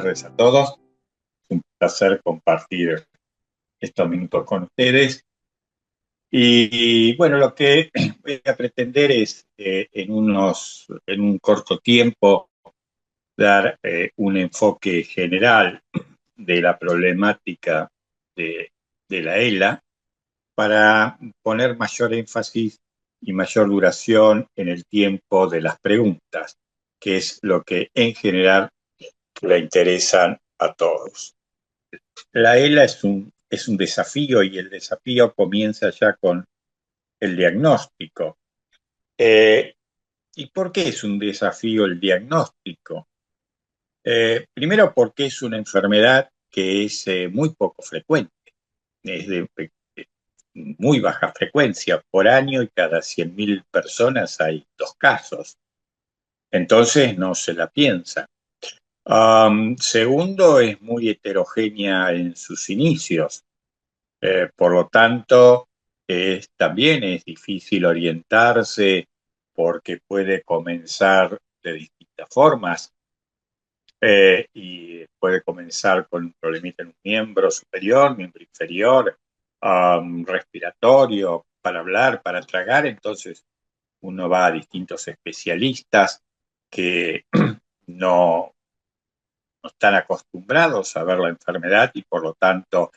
tardes a todos. Es un placer compartir estos minutos con ustedes. Y bueno, lo que voy a pretender es en un corto tiempo dar un enfoque general de la problemática de, de la ELA para poner mayor énfasis y mayor duración en el tiempo de las preguntas, que es lo que en general le interesan a todos. La ELA es un desafío y el desafío comienza ya con el diagnóstico. Eh, ¿Y por qué es un desafío el diagnóstico? Primero porque es una enfermedad que es muy poco frecuente, es de muy baja frecuencia por año y cada 100.000 personas hay 2 casos. Entonces no se la piensa. Segundo, es muy heterogénea en sus inicios. Por lo tanto, también es difícil orientarse porque puede comenzar de distintas formas y puede comenzar con un problemita en un miembro superior, miembro inferior, respiratorio, para hablar, para tragar. Entonces uno va a distintos especialistas que no, no están acostumbrados a ver la enfermedad y por lo tanto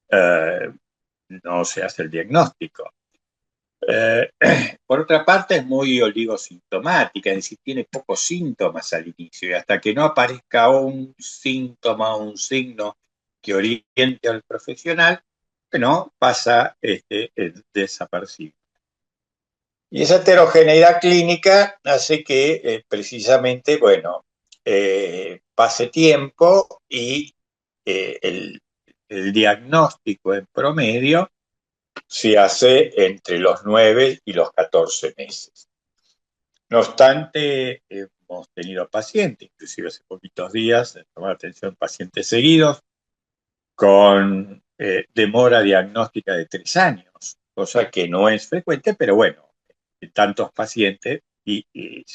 eh, no se hace el diagnóstico. Eh, por otra parte, es muy oligosintomática, es decir, tiene pocos síntomas al inicio y hasta que no aparezca un síntoma o un signo que oriente al profesional, no pasa desapercibido. Y esa heterogeneidad clínica hace que precisamente, bueno, pase tiempo y el diagnóstico en promedio se hace entre los 9 y los 14 meses. No obstante, hemos tenido pacientes, inclusive hace poquitos días, tomar atención pacientes seguidos, con demora diagnóstica de 3 años, cosa que no es frecuente, pero bueno, tantos pacientes y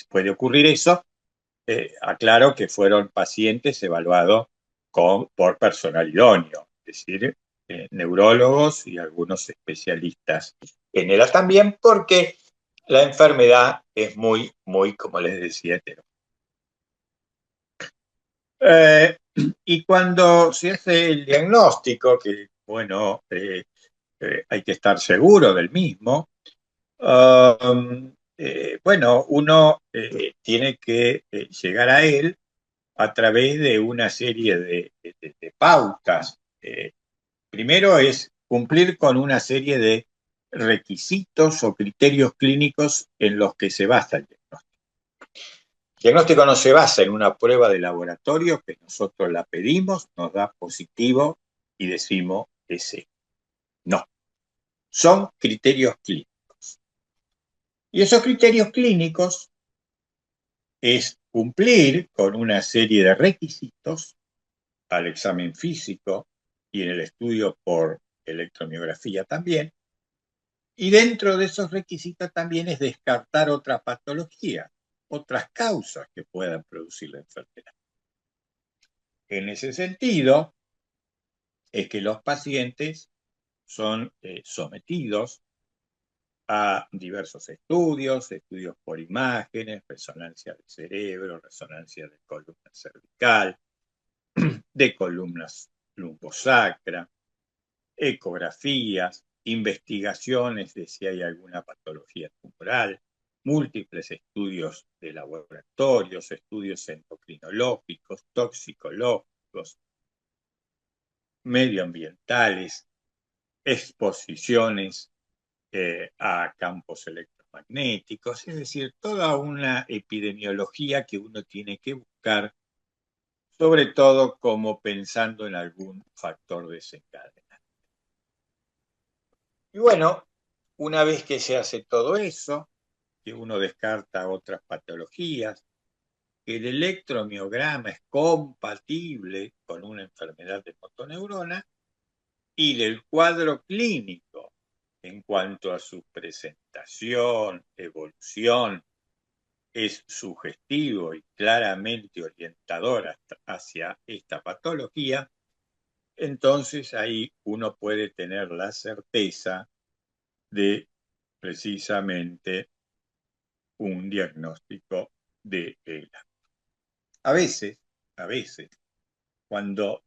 puede ocurrir eso. Aclaro que fueron pacientes evaluados por personal idóneo, es decir, neurólogos y algunos especialistas en ELA también, porque la enfermedad es muy, como les decía, hetero. Eh, y cuando se hace el diagnóstico, que bueno, hay que estar seguro del mismo, bueno, uno tiene que llegar a él a través de una serie de pautas. Primero es cumplir con una serie de requisitos o criterios clínicos en los que se basa el diagnóstico. El diagnóstico no se basa en una prueba de laboratorio que nosotros la pedimos, nos da positivo y decimos que sí. No, son criterios clínicos. Y esos criterios clínicos es cumplir con una serie de requisitos al examen físico y en el estudio por electromiografía también. Y dentro de esos requisitos también es descartar otra patología, otras causas que puedan producir la enfermedad. En ese sentido, es que los pacientes son sometidos a diversos estudios, estudios por imágenes, resonancia del cerebro, resonancia de columna cervical, de columnas lumbosacra, ecografías, investigaciones de si hay alguna patología tumoral, múltiples estudios de laboratorios, estudios endocrinológicos, toxicológicos, medioambientales, exposiciones a campos electromagnéticos, es decir, toda una epidemiología que uno tiene que buscar, sobre todo como pensando en algún factor desencadenante. Y bueno, una vez que se hace todo eso, que uno descarta otras patologías, que el electromiograma es compatible con una enfermedad de motoneurona y del cuadro clínico en cuanto a su presentación, evolución es sugestivo y claramente orientador hacia esta patología, entonces ahí uno puede tener la certeza de precisamente un diagnóstico de ELA. A veces, a veces, cuando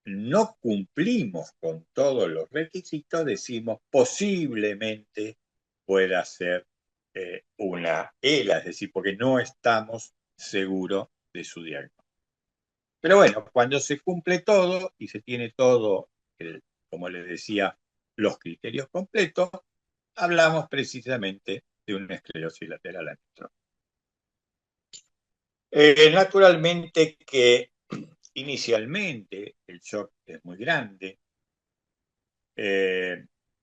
no cumplimos con todos los requisitos, decimos posiblemente pueda ser una ELA, es decir, porque no estamos seguros de su diagnóstico. Pero bueno, cuando se cumple todo y se tiene todo, como les decía, los criterios completos, hablamos precisamente de una esclerosis lateral amiotrófica. Naturalmente que inicialmente el shock es muy grande,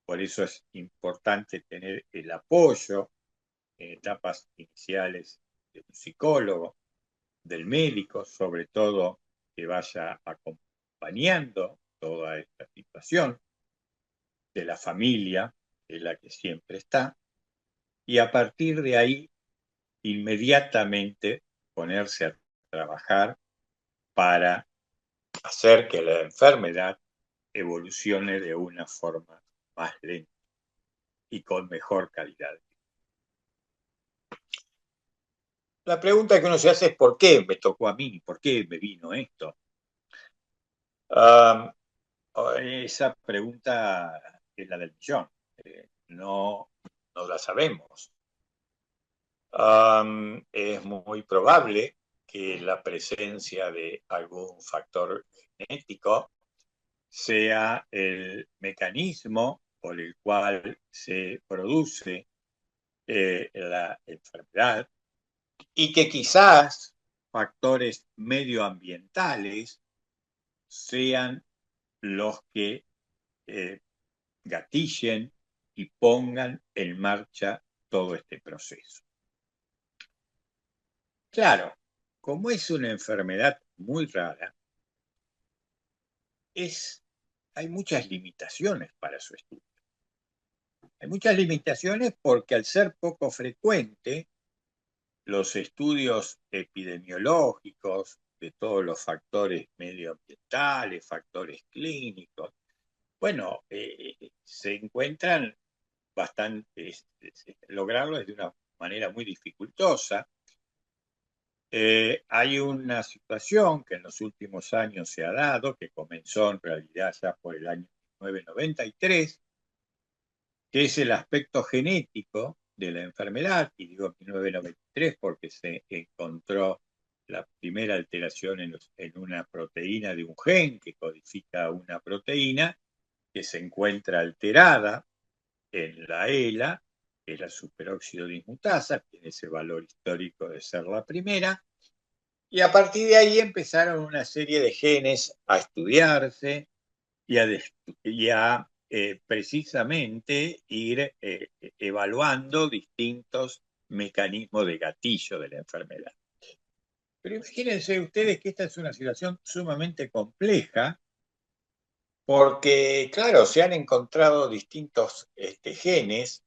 por eso es importante tener el apoyo en etapas iniciales de un psicólogo, del médico, sobre todo que vaya acompañando toda esta situación, de la familia, que es la que siempre está, y a partir de ahí inmediatamente ponerse a trabajar para hacer que la enfermedad evolucione de una forma más lenta y con mejor calidad. La pregunta que uno se hace es ¿por qué me tocó a mí? ¿Por qué me vino esto? Esa pregunta es la del millón. No, no la sabemos. Es muy probable que la presencia de algún factor genético sea el mecanismo por el cual se produce la enfermedad y que quizás factores medioambientales sean los que gatillen y pongan en marcha todo este proceso. Claro, como es una enfermedad muy rara, hay muchas limitaciones para su estudio. Hay muchas limitaciones porque al ser poco frecuente, los estudios epidemiológicos de todos los factores medioambientales, factores clínicos, bueno, se encuentran bastante, lograrlo es de una manera muy dificultosa. Hay una situación que en los últimos años se ha dado, que comenzó en realidad ya por el año 1993, que es el aspecto genético de la enfermedad, y digo 1993 porque se encontró la primera alteración en una proteína de un gen que codifica una proteína que se encuentra alterada en la ELA, que es la superóxido dismutasa, tiene ese valor histórico de ser la primera, y a partir de ahí empezaron una serie de genes a estudiarse y a precisamente ir evaluando distintos mecanismos de gatillo de la enfermedad. Pero imagínense ustedes que esta es una situación sumamente compleja porque, claro, se han encontrado distintos genes.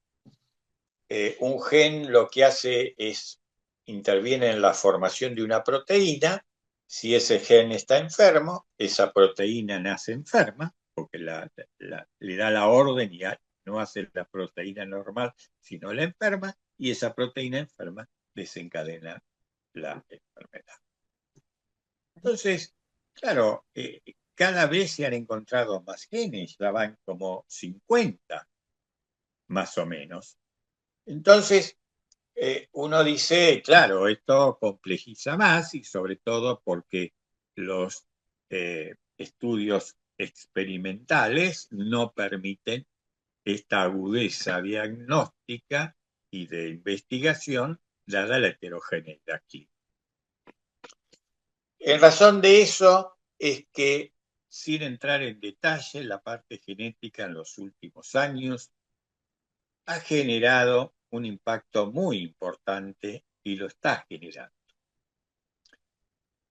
Un gen lo que hace es interviene en la formación de una proteína. Si ese gen está enfermo, esa proteína nace enferma, porque le da la orden y no hace la proteína normal, sino la enferma, y esa proteína enferma desencadena la enfermedad. Entonces, claro, cada vez se han encontrado más genes, ya van como 50, más o menos. Entonces, uno dice, claro, esto complejiza más y sobre todo porque los estudios experimentales no permiten esta agudeza diagnóstica y de investigación dada la heterogeneidad clínica. En razón de eso es que, sin entrar en detalle, la parte genética en los últimos años ha generado un impacto muy importante y lo está generando.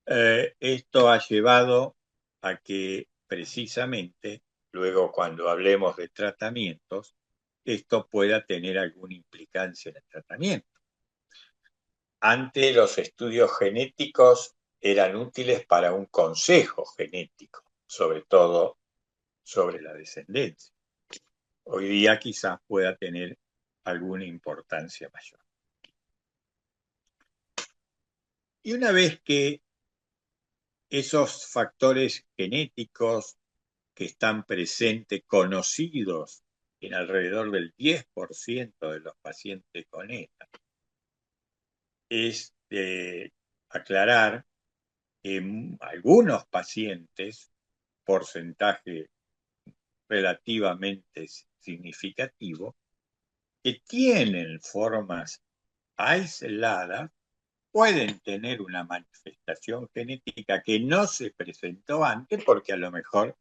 Esto ha llevado a que precisamente, luego cuando hablemos de tratamientos, esto pueda tener alguna implicancia en el tratamiento. Antes los estudios genéticos eran útiles para un consejo genético, sobre todo sobre la descendencia. Hoy día quizás pueda tener alguna importancia mayor. Y una vez que esos factores genéticos que están presentes, conocidos en alrededor del 10% de los pacientes con ETA, es de aclarar que algunos pacientes, porcentaje relativamente significativo, que tienen formas aisladas, pueden tener una manifestación genética que no se presentó antes porque a lo mejor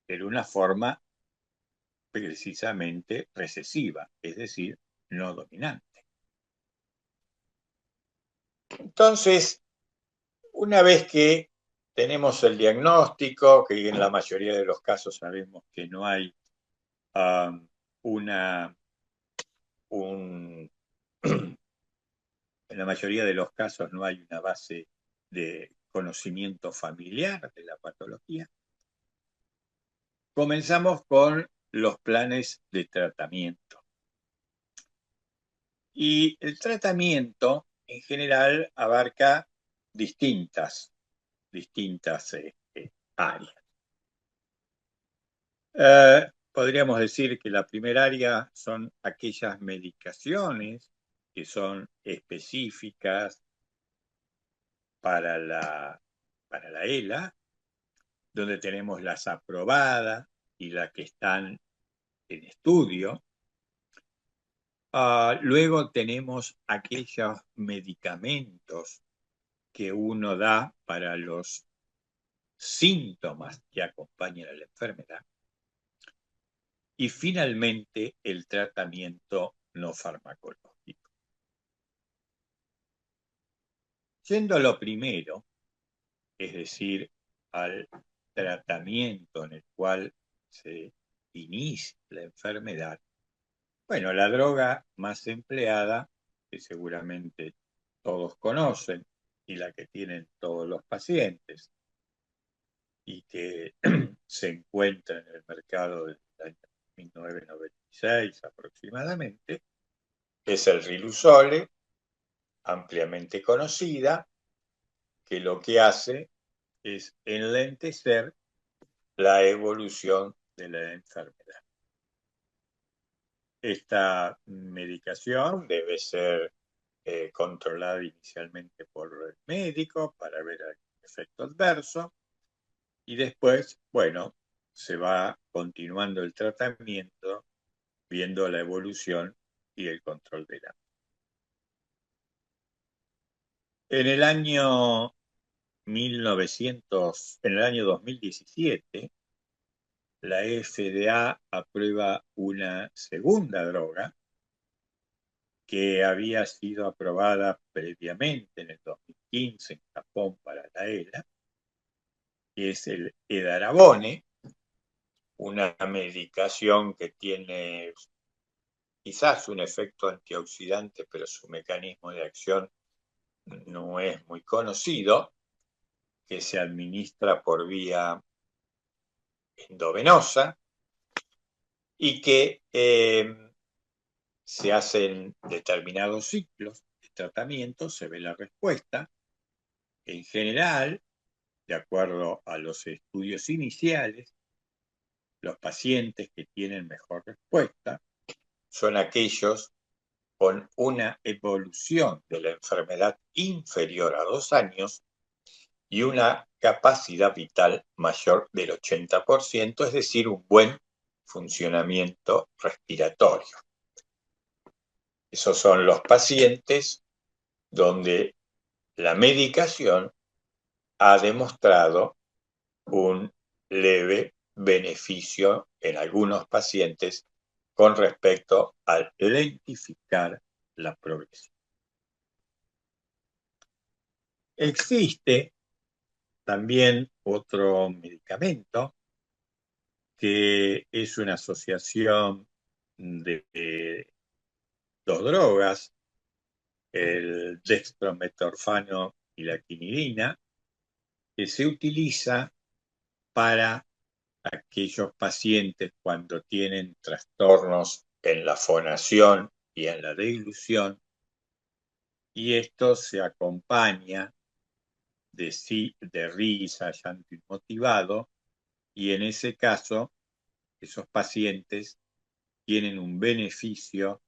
era una forma precisamente recesiva, es decir, no dominante. Entonces, una vez que tenemos el diagnóstico, que en la mayoría de los casos sabemos que no hay en la mayoría de los casos no hay una base de conocimiento familiar de la patología, comenzamos con los planes de tratamiento. Y el tratamiento en general abarca distintas áreas. Podríamos decir que la primera área son aquellas medicaciones que son específicas para la ELA, donde tenemos las aprobadas y las que están en estudio. Luego tenemos aquellos medicamentos que uno da para los síntomas que acompañan a la enfermedad. Y finalmente el tratamiento no farmacológico. Yendo a lo primero, es decir, al tratamiento en el cual se inicia la enfermedad, bueno, la droga más empleada, que seguramente todos conocen y la que tienen todos los pacientes y que se encuentra en el mercado desde el año 1996 aproximadamente, es el Riluzole, ampliamente conocida, que lo que hace es enlentecer la evolución de la enfermedad. Esta medicación debe ser controlada inicialmente por el médico para ver el efecto adverso y después, bueno, se va continuando el tratamiento viendo la evolución y el control de la. En el año 2017, la FDA aprueba una segunda droga que había sido aprobada previamente en el 2015 en Japón para la ELA, que es el edarabone, una medicación que tiene quizás un efecto antioxidante, pero su mecanismo de acción no es muy conocido, que se administra por vía endovenosa y que se hacen determinados ciclos de tratamiento, se ve la respuesta. En general, de acuerdo a los estudios iniciales, los pacientes que tienen mejor respuesta son aquellos con una evolución de la enfermedad inferior a 2 años y una capacidad vital mayor del 80%, es decir, un buen funcionamiento respiratorio. Esos son los pacientes donde la medicación ha demostrado un leve beneficio en algunos pacientes con respecto al lentificar la progresión. Existe también otro medicamento que es una asociación de dos drogas el dextrometorfano y la quinidina, que se utiliza para aquellos pacientes cuando tienen trastornos en la fonación y en la deglución, y esto se acompaña de risa, llanto inmotivado, y en ese caso esos pacientes tienen un beneficio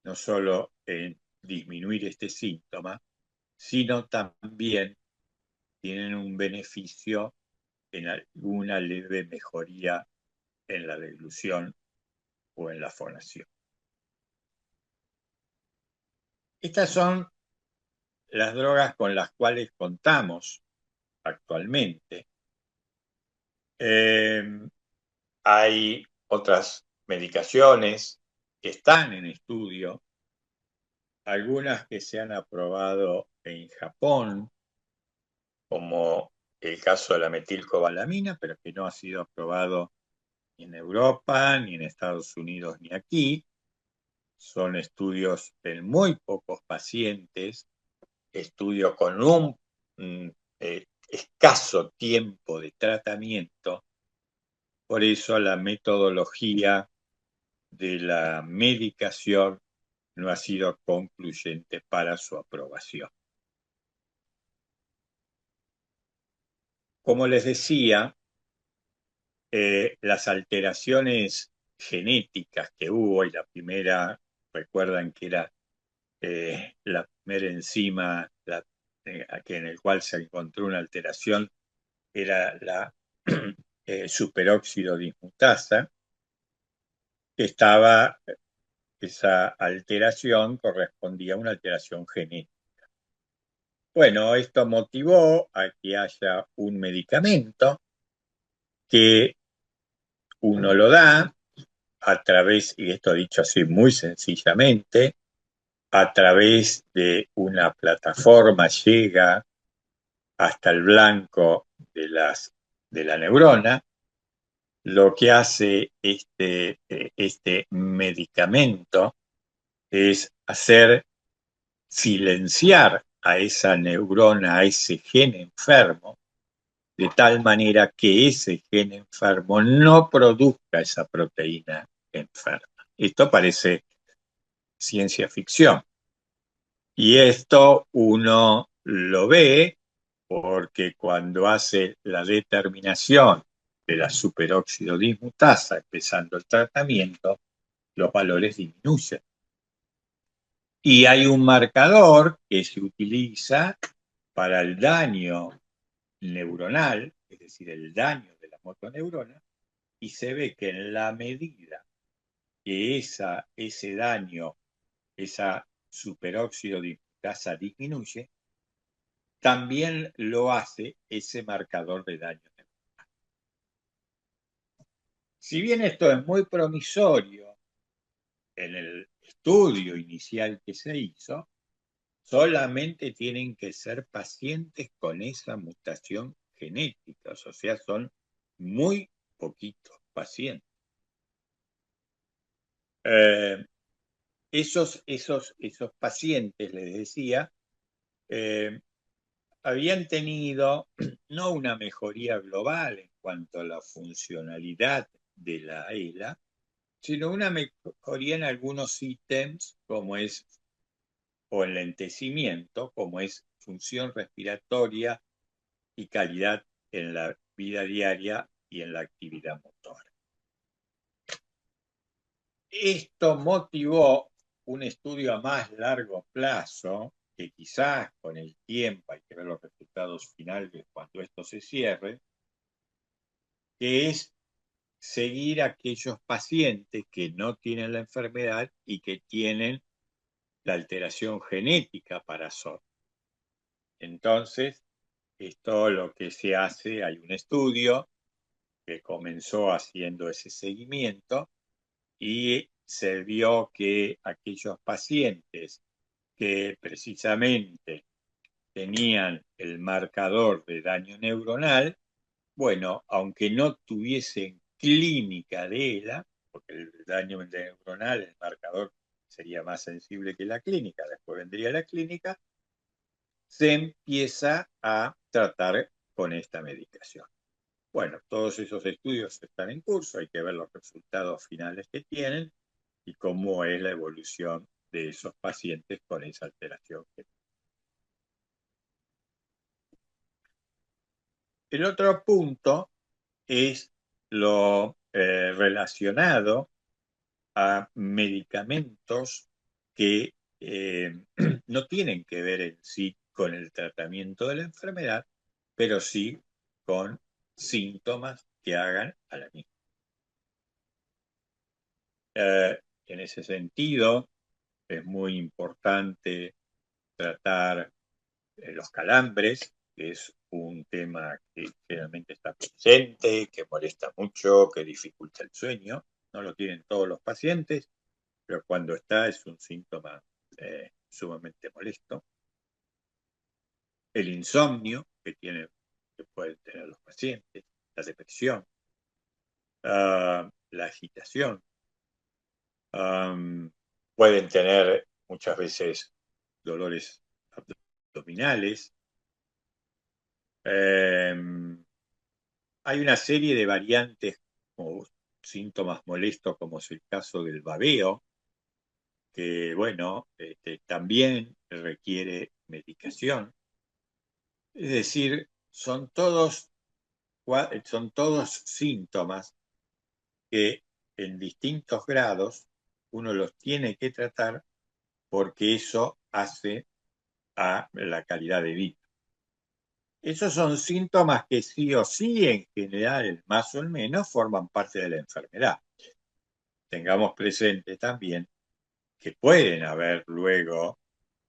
no solo en disminuir este síntoma, sino también tienen un beneficio en alguna leve mejoría en la deglución o en la fonación. Estas son las drogas con las cuales contamos actualmente. Hay otras medicaciones que están en estudio, algunas que se han aprobado en Japón, como el caso de la metilcobalamina, pero que no ha sido aprobado ni en Europa, ni en Estados Unidos, ni aquí. Son estudios en muy pocos pacientes, estudios con un escaso tiempo de tratamiento. Por eso la metodología de la medicación no ha sido concluyente para su aprobación. Como les decía, las alteraciones genéticas que hubo, y la primera, recuerdan que era la primera enzima en el cual se encontró una alteración, era la superóxido dismutasa, que estaba, esa alteración correspondía a una alteración genética. Bueno, esto motivó a que haya un medicamento que uno lo da a través, y esto dicho así muy sencillamente, a través de una plataforma llega hasta el blanco de la neurona. Lo que hace este medicamento es hacer silenciar a esa neurona, a ese gen enfermo, de tal manera que ese gen enfermo no produzca esa proteína enferma. Esto parece ciencia ficción. Y esto uno lo ve porque cuando hace la determinación de la superóxido dismutasa, empezando el tratamiento, los valores disminuyen. Y hay un marcador que se utiliza para el daño neuronal, es decir, el daño de la motoneurona, y se ve que en la medida que ese daño, esa superóxido dismutasa disminuye, también lo hace ese marcador de daño neuronal. Si bien esto es muy promisorio en el estudio inicial que se hizo, solamente tienen que ser pacientes con esa mutación genética, o sea, son muy poquitos pacientes. Esos pacientes, les decía, habían tenido no una mejoría global en cuanto a la funcionalidad de la ELA, sino una mejoría en algunos ítems, como es, o enlentecimiento, como es función respiratoria y calidad en la vida diaria y en la actividad motora. Esto motivó un estudio a más largo plazo, que quizás con el tiempo hay que ver los resultados finales cuando esto se cierre, que es seguir a aquellos pacientes que no tienen la enfermedad y que tienen la alteración genética para SOD. Entonces, esto lo que se hace, hay un estudio que comenzó haciendo ese seguimiento y se vio que aquellos pacientes que precisamente tenían el marcador de daño neuronal, bueno, aunque no tuviesen clínica de ELA, porque el daño neuronal, el marcador, sería más sensible que la clínica, después vendría la clínica, se empieza a tratar con esta medicación. Bueno, todos esos estudios están en curso, hay que ver los resultados finales que tienen y cómo es la evolución de esos pacientes con esa alteración. El otro punto es lo relacionado a medicamentos que no tienen que ver en sí con el tratamiento de la enfermedad, pero sí con síntomas que hagan a la misma. En ese sentido, es muy importante tratar los calambres, que es un tema que generalmente está presente, que molesta mucho, que dificulta el sueño. No lo tienen todos los pacientes, pero cuando está es un síntoma sumamente molesto. El insomnio que pueden tener los pacientes, la depresión, la agitación. Pueden tener muchas veces dolores abdominales. Hay una serie de variantes o síntomas molestos, como es el caso del babeo, que, bueno, también requiere medicación. Es decir, son todos síntomas que en distintos grados uno los tiene que tratar porque eso hace a la calidad de vida. Esos son síntomas que sí o sí, en general, más o menos, forman parte de la enfermedad. Tengamos presente también que pueden haber luego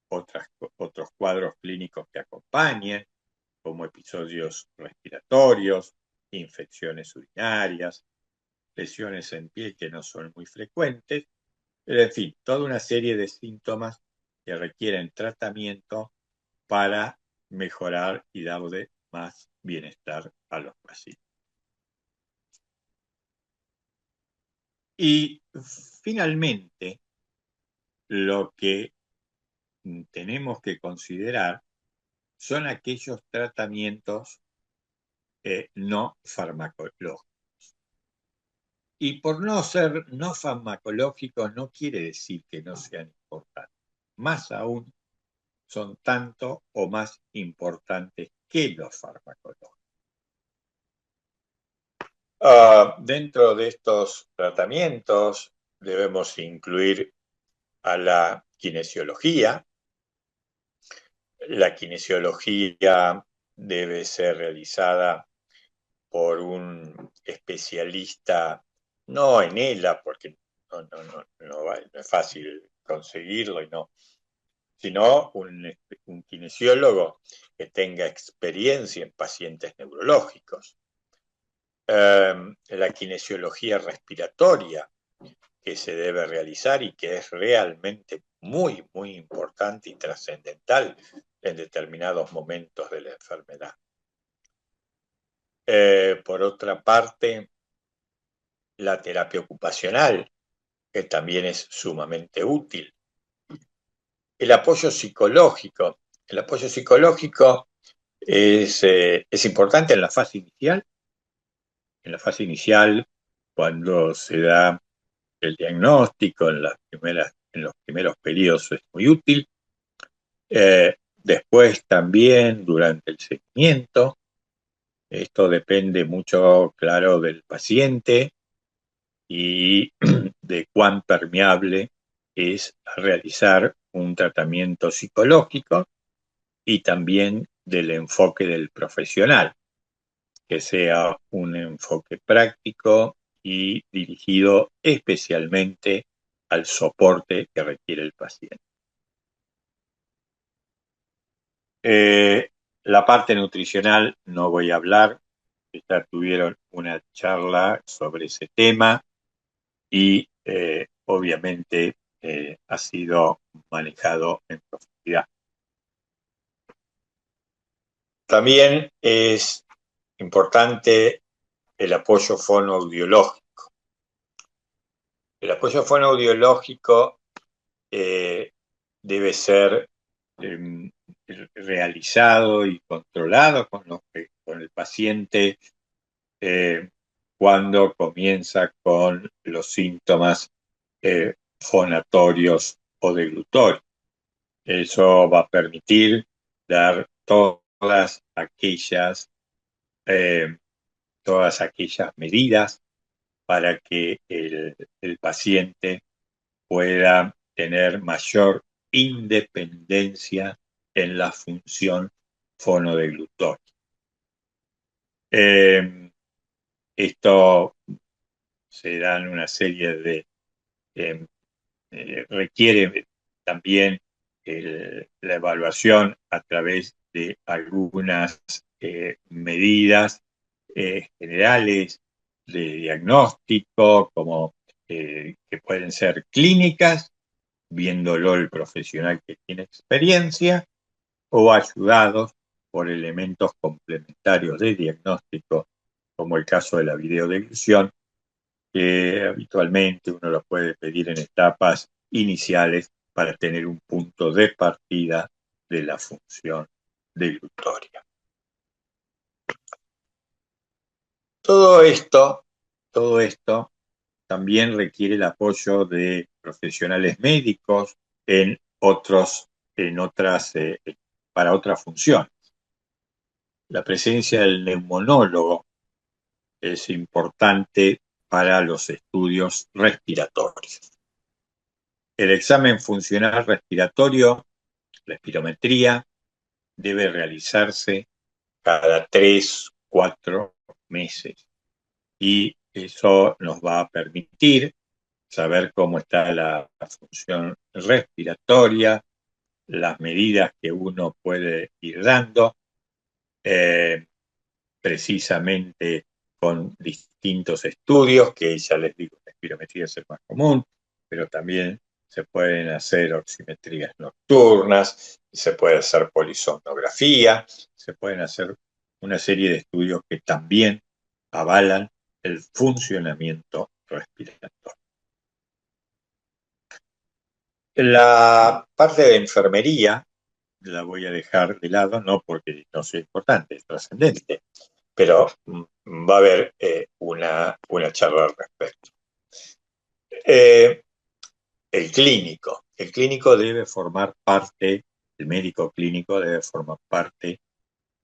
otros cuadros clínicos que acompañen, como episodios respiratorios, infecciones urinarias, lesiones en piel que no son muy frecuentes, pero en fin, toda una serie de síntomas que requieren tratamiento para mejorar y darle más bienestar a los pacientes. Y finalmente, lo que tenemos que considerar son aquellos tratamientos no farmacológicos. Y por no ser no farmacológicos no quiere decir que no sean importantes. Más aún, son tanto o más importantes que los farmacológicos. Dentro de estos tratamientos debemos incluir a la kinesiología. La kinesiología debe ser realizada por un especialista, no en ELA, porque no es fácil conseguirlo, sino un kinesiólogo que tenga experiencia en pacientes neurológicos. La kinesiología respiratoria que se debe realizar y que es realmente muy, muy importante y trascendental en determinados momentos de la enfermedad. Por otra parte, la terapia ocupacional, que también es sumamente útil. El apoyo psicológico. El apoyo psicológico es importante en la fase inicial. En la fase inicial, cuando se da el diagnóstico, en los primeros periodos es muy útil. Después también durante el seguimiento. Esto depende mucho, claro, del paciente y de cuán permeable es realizar un tratamiento psicológico y también del enfoque del profesional, que sea un enfoque práctico y dirigido especialmente al soporte que requiere el paciente. La parte nutricional no voy a hablar, ya tuvieron una charla sobre ese tema y obviamente ha sido manejado en profundidad. También es importante el apoyo fonoaudiológico. El apoyo fonoaudiológico debe ser realizado y controlado con el paciente cuando comienza con los síntomas fonatorios o deglutorios. Eso va a permitir dar todas aquellas medidas para que el paciente pueda tener mayor independencia en la función fonodeglutoria. Esto se da en una serie de... requiere también la evaluación a través de algunas medidas generales de diagnóstico, como que pueden ser clínicas, viéndolo el profesional que tiene experiencia, o ayudados por elementos complementarios de diagnóstico, como el caso de la videodeglución, que habitualmente uno lo puede pedir en etapas iniciales para tener un punto de partida de la función deglutoria. Todo esto también requiere el apoyo de profesionales médicos para otras funciones. La presencia del neumonólogo es importante para los estudios respiratorios. El examen funcional respiratorio, la espirometría, debe realizarse cada 3-4 meses y eso nos va a permitir saber cómo está la función respiratoria, las medidas que uno puede ir dando, precisamente con distintos estudios, que ya les digo, la espirometría es el más común, pero también se pueden hacer oximetrías nocturnas, se puede hacer polisomnografía, se pueden hacer una serie de estudios que también avalan el funcionamiento respiratorio. La parte de enfermería la voy a dejar de lado, no porque no sea importante, es trascendente, pero va a haber una charla al respecto. El clínico debe formar parte, el médico clínico debe formar parte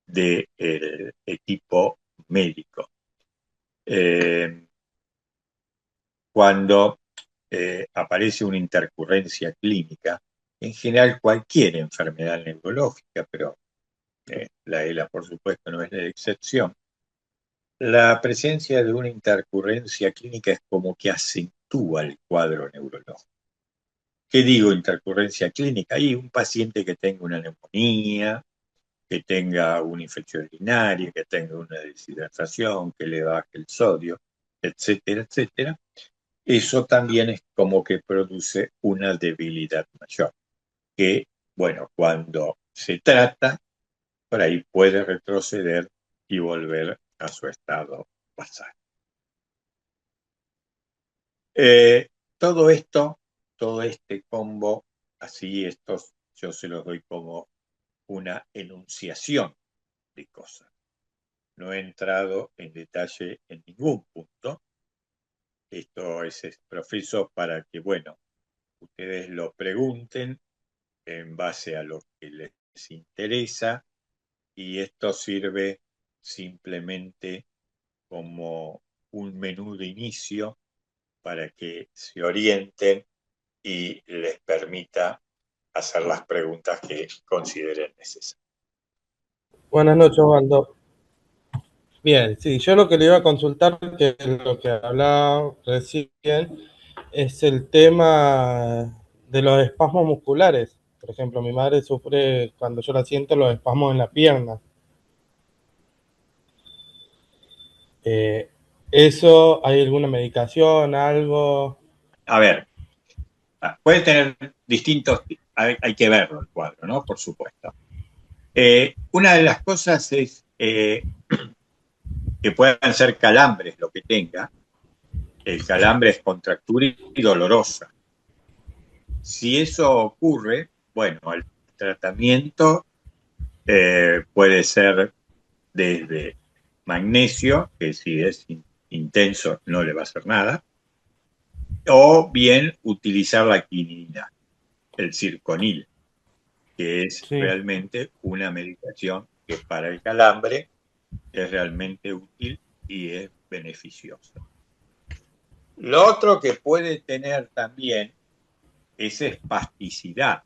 del equipo médico. Cuando aparece una intercurrencia clínica, en general cualquier enfermedad neurológica, pero la ELA por supuesto no es la excepción, la presencia de una intercurrencia clínica es como que acentúa el cuadro neurológico. ¿Qué digo intercurrencia clínica? Hay un paciente que tenga una neumonía, que tenga una infección urinaria, que tenga una deshidratación, que le baje el sodio, etcétera, etcétera. Eso también es como que produce una debilidad mayor, que, bueno, cuando se trata, por ahí puede retroceder y volver a su estado basal. Todo este combo, así estos yo se los doy como una enunciación de cosas. No he entrado en detalle en ningún punto. Esto es profeso para que, bueno, ustedes lo pregunten en base a lo que les interesa, y esto sirve simplemente como un menú de inicio para que se orienten y les permita hacer las preguntas que consideren necesarias. Buenas noches, Osvaldo. Bien, sí, yo lo que le iba a consultar, que es lo que hablaba recién, es el tema de los espasmos musculares. Por ejemplo, mi madre sufre, cuando yo la siento, los espasmos en la pierna. ¿Eso hay alguna medicación, algo? A ver, puede tener distintos, hay que verlo el cuadro, ¿no? Por supuesto. Una de las cosas es que puedan ser calambres lo que tenga. El calambre es contractura y dolorosa. Si eso ocurre, bueno, el tratamiento puede ser desde magnesio, que si es intenso no le va a hacer nada, o bien utilizar la quinina, el circonil, que es Sí. realmente una medicación que para el calambre es realmente útil y es beneficiosa. Lo otro que puede tener también es espasticidad.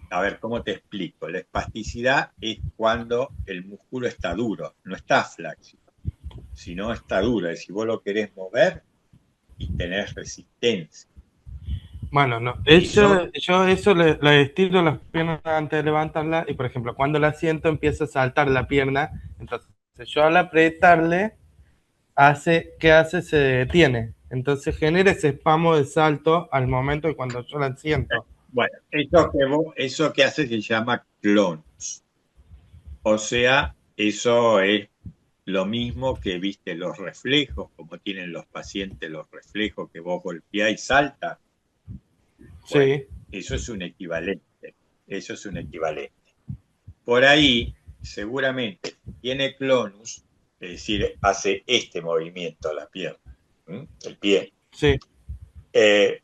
A ver, ¿cómo te explico? La espasticidad es cuando el músculo está duro, no está flácido, sino está duro. Es si vos lo querés mover y tenés resistencia. Bueno, no, Eso, yo eso le estiro las piernas antes de levantarla y, por ejemplo, cuando la siento empieza a saltar la pierna, entonces yo al apretarle, ¿qué hace? Se detiene. Entonces genera ese espasmo de salto al momento de cuando yo la siento. bueno, eso que hace se llama clonus. O sea, eso es lo mismo que viste los reflejos, como tienen los pacientes los reflejos que vos golpeás y salta. Bueno, Sí, eso es un equivalente. Eso es un equivalente. Por ahí, seguramente, si tiene clonus, es decir, hace este movimiento la pierna, el pie. sí,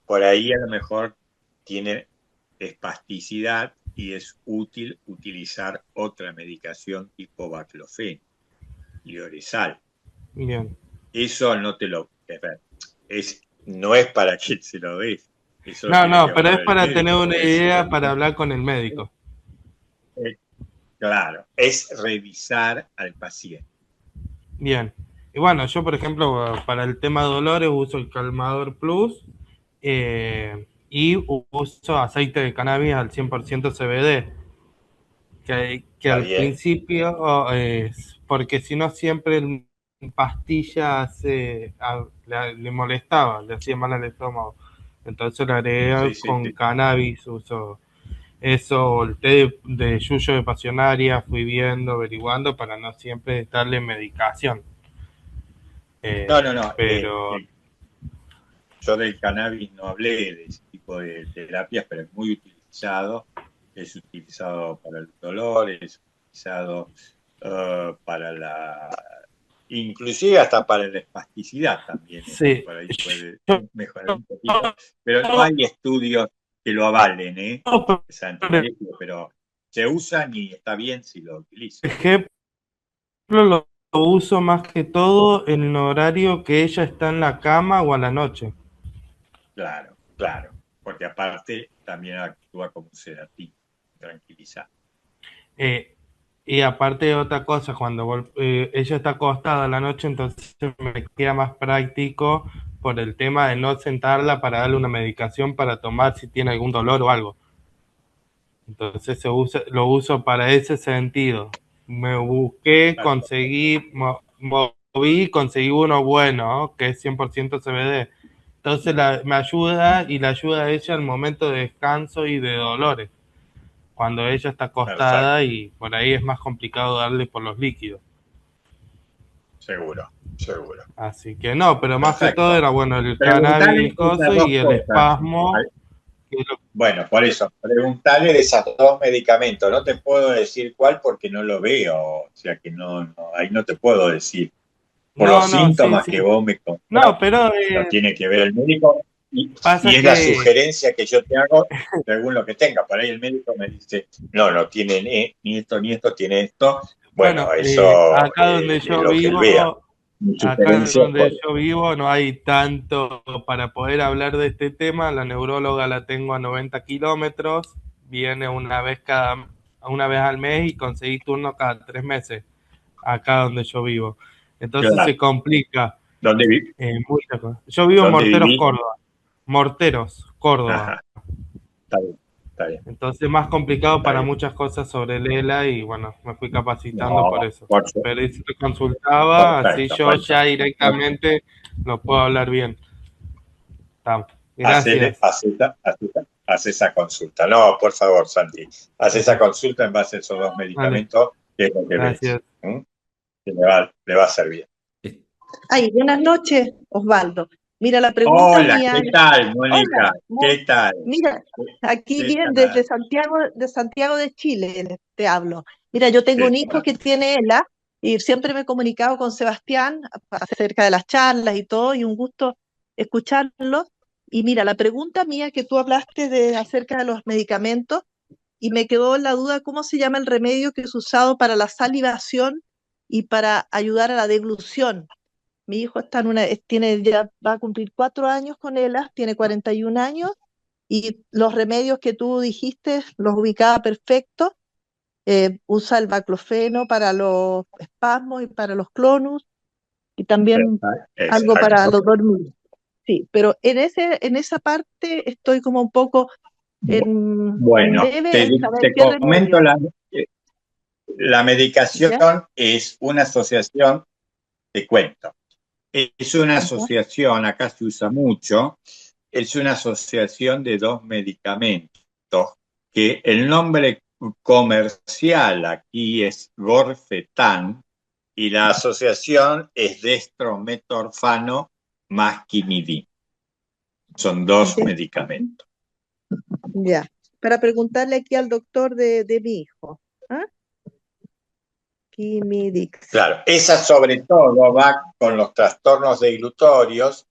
Por ahí a lo mejor tiene espasticidad y es útil utilizar otra medicación tipo baclofeno y oresal. bien. Eso no te lo... no es para que se lo des, eso lo No, tiene que no, pero hablar es el para tener médico, una porque si idea vos para hablar con el médico. eh, claro, es revisar al paciente. Bien. Y bueno, yo, por ejemplo, para el tema de dolores uso el Calmador Plus y uso aceite de cannabis al 100% CBD, que ¿Está al bien? principio es porque si no siempre en pastillas le molestaba, le hacía mal al estómago. Entonces le agregué Sí, sí, con sí. cannabis, uso eso, el té de yuyo de pasionaria, fui viendo, averiguando para no siempre darle medicación. No, no, no. Pero Yo del cannabis no hablé de ese tipo de terapias, pero es muy utilizado. Es utilizado para el dolor, es utilizado para la... Inclusive hasta para la espasticidad también. sí, Por ahí puede yo, mejorar un poquito. Pero no hay estudios que lo avalen, Santi, por pero se usan y está bien si lo utilizan. ejemplo, lo uso más que todo en el horario que ella está en la cama o a la noche. Claro, claro. Porque aparte también actúa como un sedativo, tranquiliza. Eh, y aparte de otra cosa, cuando ella está acostada a la noche, entonces me queda más práctico por el tema de no sentarla para darle una medicación para tomar si tiene algún dolor o algo. Entonces lo uso para ese sentido. Me busqué, moví, conseguí uno bueno, ¿no? Que es 100% CBD. Entonces me ayuda y le ayuda a ella al momento de descanso y de dolores, cuando ella está Perfecto, acostada y por ahí es más complicado darle por los líquidos. seguro, seguro. Así que no, pero más que todo Perfecto. era bueno el cannabis, Preguntale coso esas dos y el cosas. espasmo. Que Bueno, por eso, preguntale de esos dos medicamentos. No te puedo decir cuál porque no lo veo, o sea que ahí no te puedo decir. Por no, los no, sí, síntomas sí. que vos me contás, No, pero lo tiene que ver el médico y pasa es la que sugerencia que yo te hago según lo que tenga. Por ahí el médico me dice, no, no tiene ni esto, tiene esto. Bueno, bueno, eso es lo que él vea. Mi acá sugerencia es donde por yo vivo no hay tanto para poder hablar de este tema. La neuróloga la tengo a 90 kilómetros, viene una vez al mes y conseguí turno cada 3 meses, acá donde yo vivo. Entonces claro. se complica ¿Dónde, muchas cosas. Yo vivo en dónde Morteros, viví? Córdoba. Morteros, Córdoba. Ajá, está bien, está bien. Entonces más complicado Está para bien. muchas cosas sobre el ELA y bueno, me fui capacitando por No, eso. por supuesto. Pero ahí sí te consultaba, así Perfecto, yo ya perfecto. directamente lo puedo hablar bien. Está. Hace, Gracias. hace, hace esa consulta. No, por favor, Santi, haz esa consulta en base a esos dos Vale, medicamentos, que es lo que ves. gracias. Que le va a servir. Ay, buenas noches, Osvaldo. Mira, la pregunta Hola, mía, ¿qué tal, hola, Mónica? ¿Qué tal? mira, aquí ¿Qué bien tal? desde Santiago de Chile te hablo. Mira, yo tengo ¿Qué un hijo tal? que tiene ELA y siempre me he comunicado con Sebastián acerca de las charlas y todo, y un gusto escucharlo. Y mira, la pregunta mía que tú hablaste acerca de los medicamentos, y me quedó la duda, ¿cómo se llama el remedio que es usado para la salivación y para ayudar a la deglución? Mi hijo está ya va a cumplir 4 años con ELA, tiene 41 años, y los remedios que tú dijiste los ubicaba perfecto. Usa el baclofeno para los espasmos y para los clonus, y también algo para Exacto. los dormir. Sí, pero en esa parte estoy como un poco en Bueno, debe en saber te qué comento, remedio. la medicación ¿Ya? es una asociación, te cuento, es una Ajá. asociación, acá se usa mucho, es una asociación de dos medicamentos que el nombre comercial aquí es Gorfetan y la asociación es destrometorfano más quinidin. Son dos Ya. medicamentos. Ya. Para preguntarle aquí al doctor de mi hijo. ¿Ah? Quimidix. Claro, esa sobre todo va con los trastornos deglutorios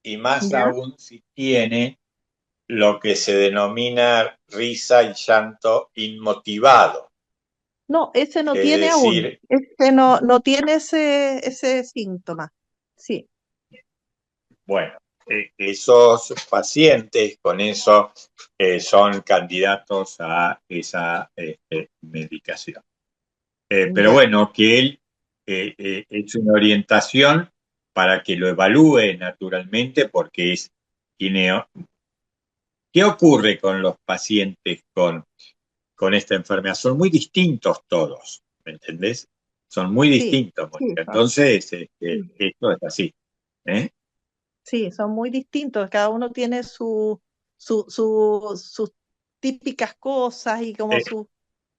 y más ¿Ya? aún si tiene lo que se denomina risa y llanto inmotivado. No, ese no Es tiene aún. decir, Ese no tiene ese síntoma. Sí. bueno, esos pacientes con eso son candidatos a esa medicación. Pero Ya. bueno, que él es una orientación para que lo evalúe naturalmente porque tiene. ¿Qué ocurre con los pacientes con esta enfermedad? Son muy distintos todos, ¿me entendés? Son muy Sí. distintos, Sí, Mónica. Entonces, esto es así. ¿Eh? sí, son muy distintos. Cada uno tiene sus típicas cosas y como Eh,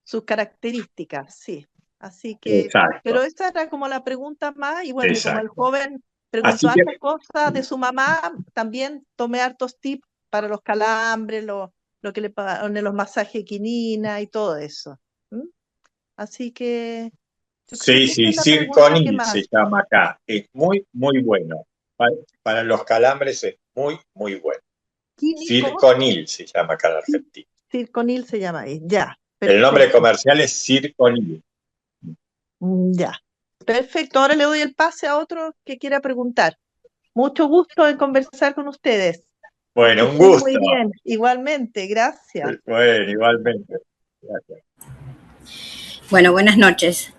sus características, sí. Así que, pero exacto, esa era como la pregunta más, y bueno, y como el exacto. joven preguntó Así que, hartas cosas de su mamá, también tomé hartos tips para los calambres, lo que le ponen los masajes de quinina y todo eso. ¿Mm? Así que yo creo sí, que esa sí, es la pregunta que Circonil más. se llama acá. Es muy, muy bueno. Para los calambres es muy, muy bueno. Químico, Circonil se llama acá en Argentina. circonil se llama ahí. Ya, El nombre perfecto. comercial es Circonil. Ya. Perfecto. Ahora le doy el pase a otro que quiera preguntar. Mucho gusto en conversar con ustedes. Que Bueno, un estén muy gusto. bien. Igualmente, gracias. Bueno, igualmente. Gracias. Bueno, buenas noches.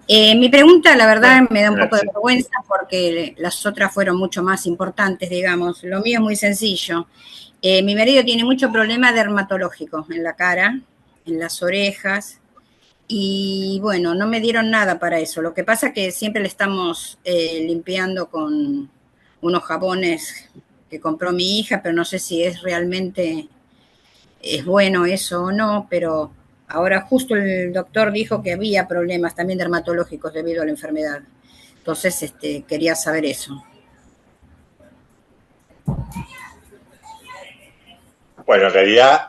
Mi pregunta, la verdad, Bueno, me da un poco de gracias. vergüenza porque las otras fueron mucho más importantes, digamos. Lo mío es muy sencillo. Mi marido tiene mucho problema dermatológico en la cara, en las orejas, y bueno, no me dieron nada para eso. Lo que pasa es que siempre le estamos limpiando con unos jabones que compró mi hija, pero no sé si es realmente es bueno eso o no, pero ahora justo el doctor dijo que había problemas también dermatológicos debido a la enfermedad. Entonces, quería saber eso. Bueno, en realidad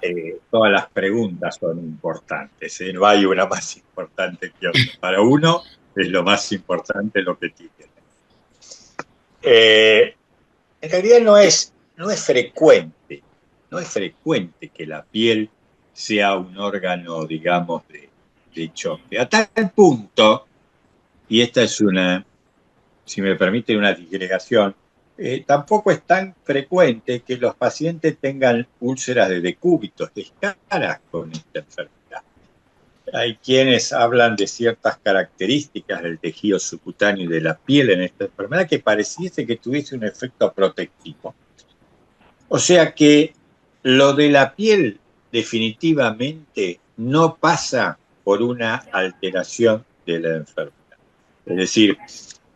todas las preguntas son importantes, ¿eh? No hay una más importante que otra. Para uno es lo más importante lo que tiene. Eh, en realidad no es frecuente, no es frecuente que la piel sea un órgano, digamos, de choque. A tal punto, y esta es una, si me permite, una disgregación, tampoco es tan frecuente que los pacientes tengan úlceras de decúbitos, de escaras con esta enfermedad. Hay quienes hablan de ciertas características del tejido subcutáneo y de la piel en esta enfermedad que pareciese que tuviese un efecto protectivo. O sea que lo de la piel definitivamente no pasa por una alteración de la enfermedad. Es decir,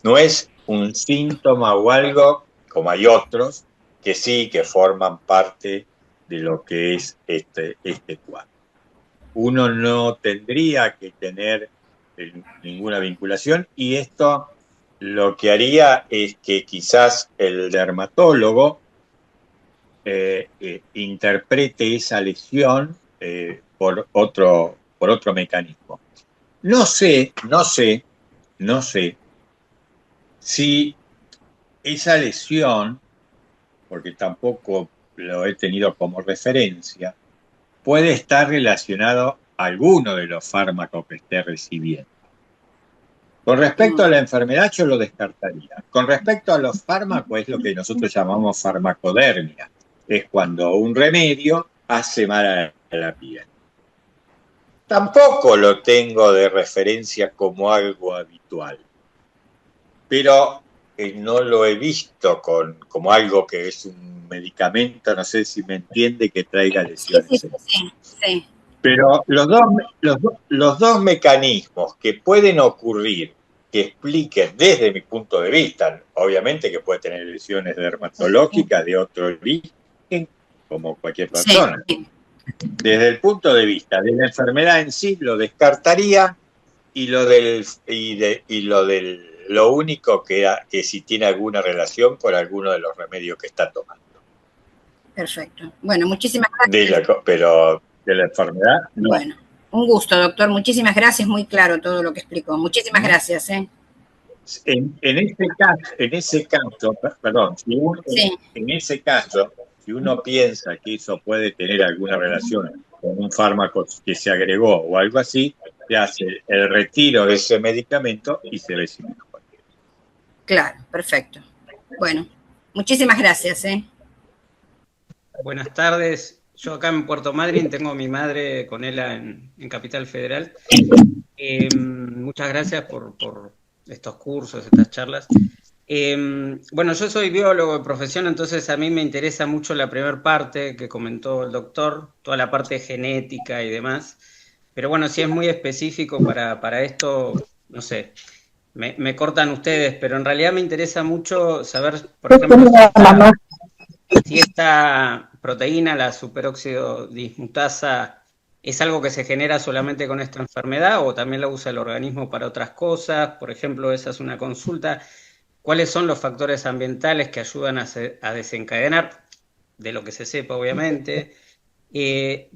no es un síntoma o algo, como hay otros, que sí, que forman parte de lo que es este cuadro. Uno no tendría que tener ninguna vinculación y esto lo que haría es que quizás el dermatólogo interprete esa lesión por otro mecanismo. No sé si esa lesión, porque tampoco lo he tenido como referencia, puede estar relacionado a alguno de los fármacos que esté recibiendo. Con respecto a la enfermedad, yo lo descartaría. Con respecto a los fármacos, es lo que nosotros llamamos farmacodermia. Es cuando un remedio hace mal a la piel. Tampoco lo tengo de referencia como algo habitual, pero no lo he visto como algo que es un medicamento, no sé si me entiende, que traiga lesiones. Sí. Pero los dos mecanismos que pueden ocurrir, que expliquen desde mi punto de vista, obviamente que puede tener lesiones dermatológicas de otro origen, como cualquier persona. Sí. Desde el punto de vista de la enfermedad en sí, lo descartaría, y lo único que si tiene alguna relación con alguno de los remedios que está tomando. Perfecto. Bueno, muchísimas gracias. Pero de la enfermedad, no. Bueno, un gusto, doctor. Muchísimas gracias. Muy claro todo lo que explicó. Muchísimas gracias. En ese caso, perdón, en ese caso, si uno piensa que eso puede tener alguna relación con un fármaco que se agregó o algo así, se hace el retiro de ese medicamento y se ve si mejor. Claro, perfecto. Bueno, muchísimas gracias. Buenas tardes. Yo acá en Puerto Madryn tengo a mi madre con ella en Capital Federal. Muchas gracias por estos cursos, estas charlas. Bueno, yo soy biólogo de profesión, entonces a mí me interesa mucho la primera parte que comentó el doctor, toda la parte genética y demás. Pero bueno, si es muy específico para esto, no sé, me cortan ustedes, pero en realidad me interesa mucho saber, por ejemplo, si esta proteína, la superóxido dismutasa, es algo que se genera solamente con esta enfermedad o también la usa el organismo para otras cosas. Por ejemplo, esa es una consulta. ¿Cuáles son los factores ambientales que ayudan a desencadenar, de lo que se sepa obviamente?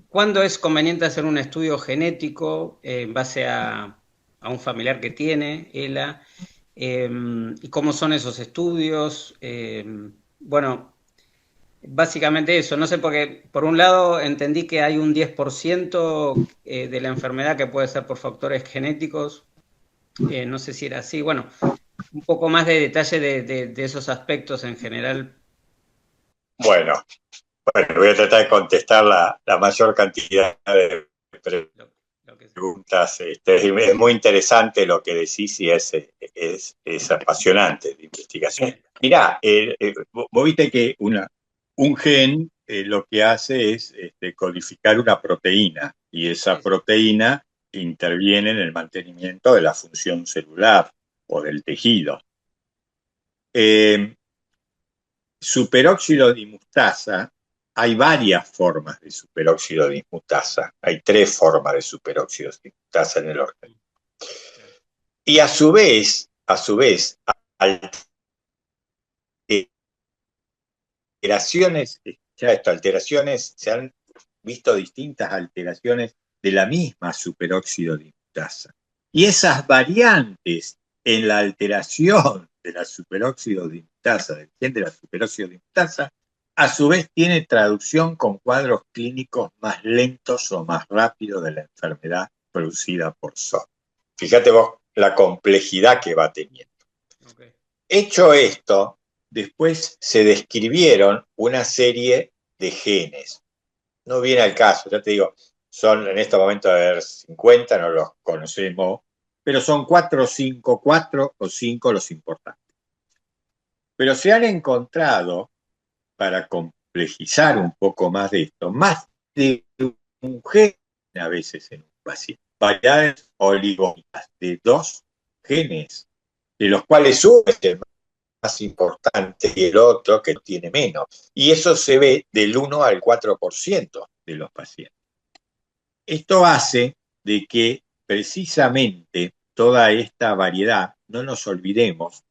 ¿Cuándo es conveniente hacer un estudio genético en base a un familiar que tiene ELA? ¿Y cómo son esos estudios? Bueno, básicamente eso, no sé, porque por un lado entendí que hay un 10% de la enfermedad que puede ser por factores genéticos, no sé si era así, bueno, un poco más de detalle de esos aspectos en general. Bueno, voy a tratar de contestar la mayor cantidad de preguntas. Es muy interesante lo que decís y es apasionante de investigación. Mirá, vos viste que un gen lo que hace es codificar una proteína y esa proteína interviene en el mantenimiento de la función celular o del tejido. Superóxido dismutasa, hay varias formas de superóxido dismutasa. Hay 3 formas de superóxido dismutasa en el organismo. Y a su vez, alteraciones, se han visto distintas alteraciones de la misma superóxido dismutasa. Y esas variantes en la alteración de la superóxido dismutasa, del gen de la superóxido dismutasa, a su vez tiene traducción con cuadros clínicos más lentos o más rápidos de la enfermedad producida por SOP. Fíjate vos la complejidad que va teniendo. Okay. Hecho esto, después se describieron una serie de genes. No viene al caso, ya te digo, son en este momento de haber 50, no los conocemos, pero son 4 o 5 los importantes. Pero se han encontrado, para complejizar un poco más de esto, más de un gen a veces en un paciente, variedades oligómicas de 2 genes, de los cuales uno es el más importante y el otro que tiene menos. Y eso se ve del 1 al 4% de los pacientes. Esto hace de que precisamente toda esta variedad, no nos olvidemos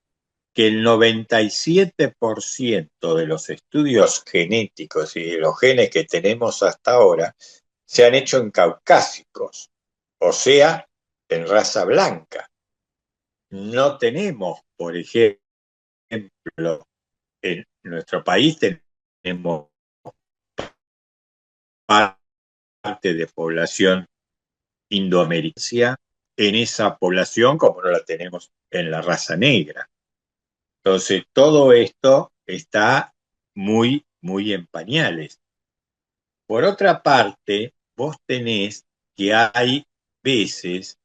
que el 97% de los estudios genéticos y de los genes que tenemos hasta ahora se han hecho en caucásicos, o sea, en raza blanca. No tenemos, por ejemplo, en nuestro país tenemos parte de población indoamericana en esa población como no la tenemos en la raza negra. Entonces, todo esto está muy, muy en pañales. Por otra parte, vos tenés que hay veces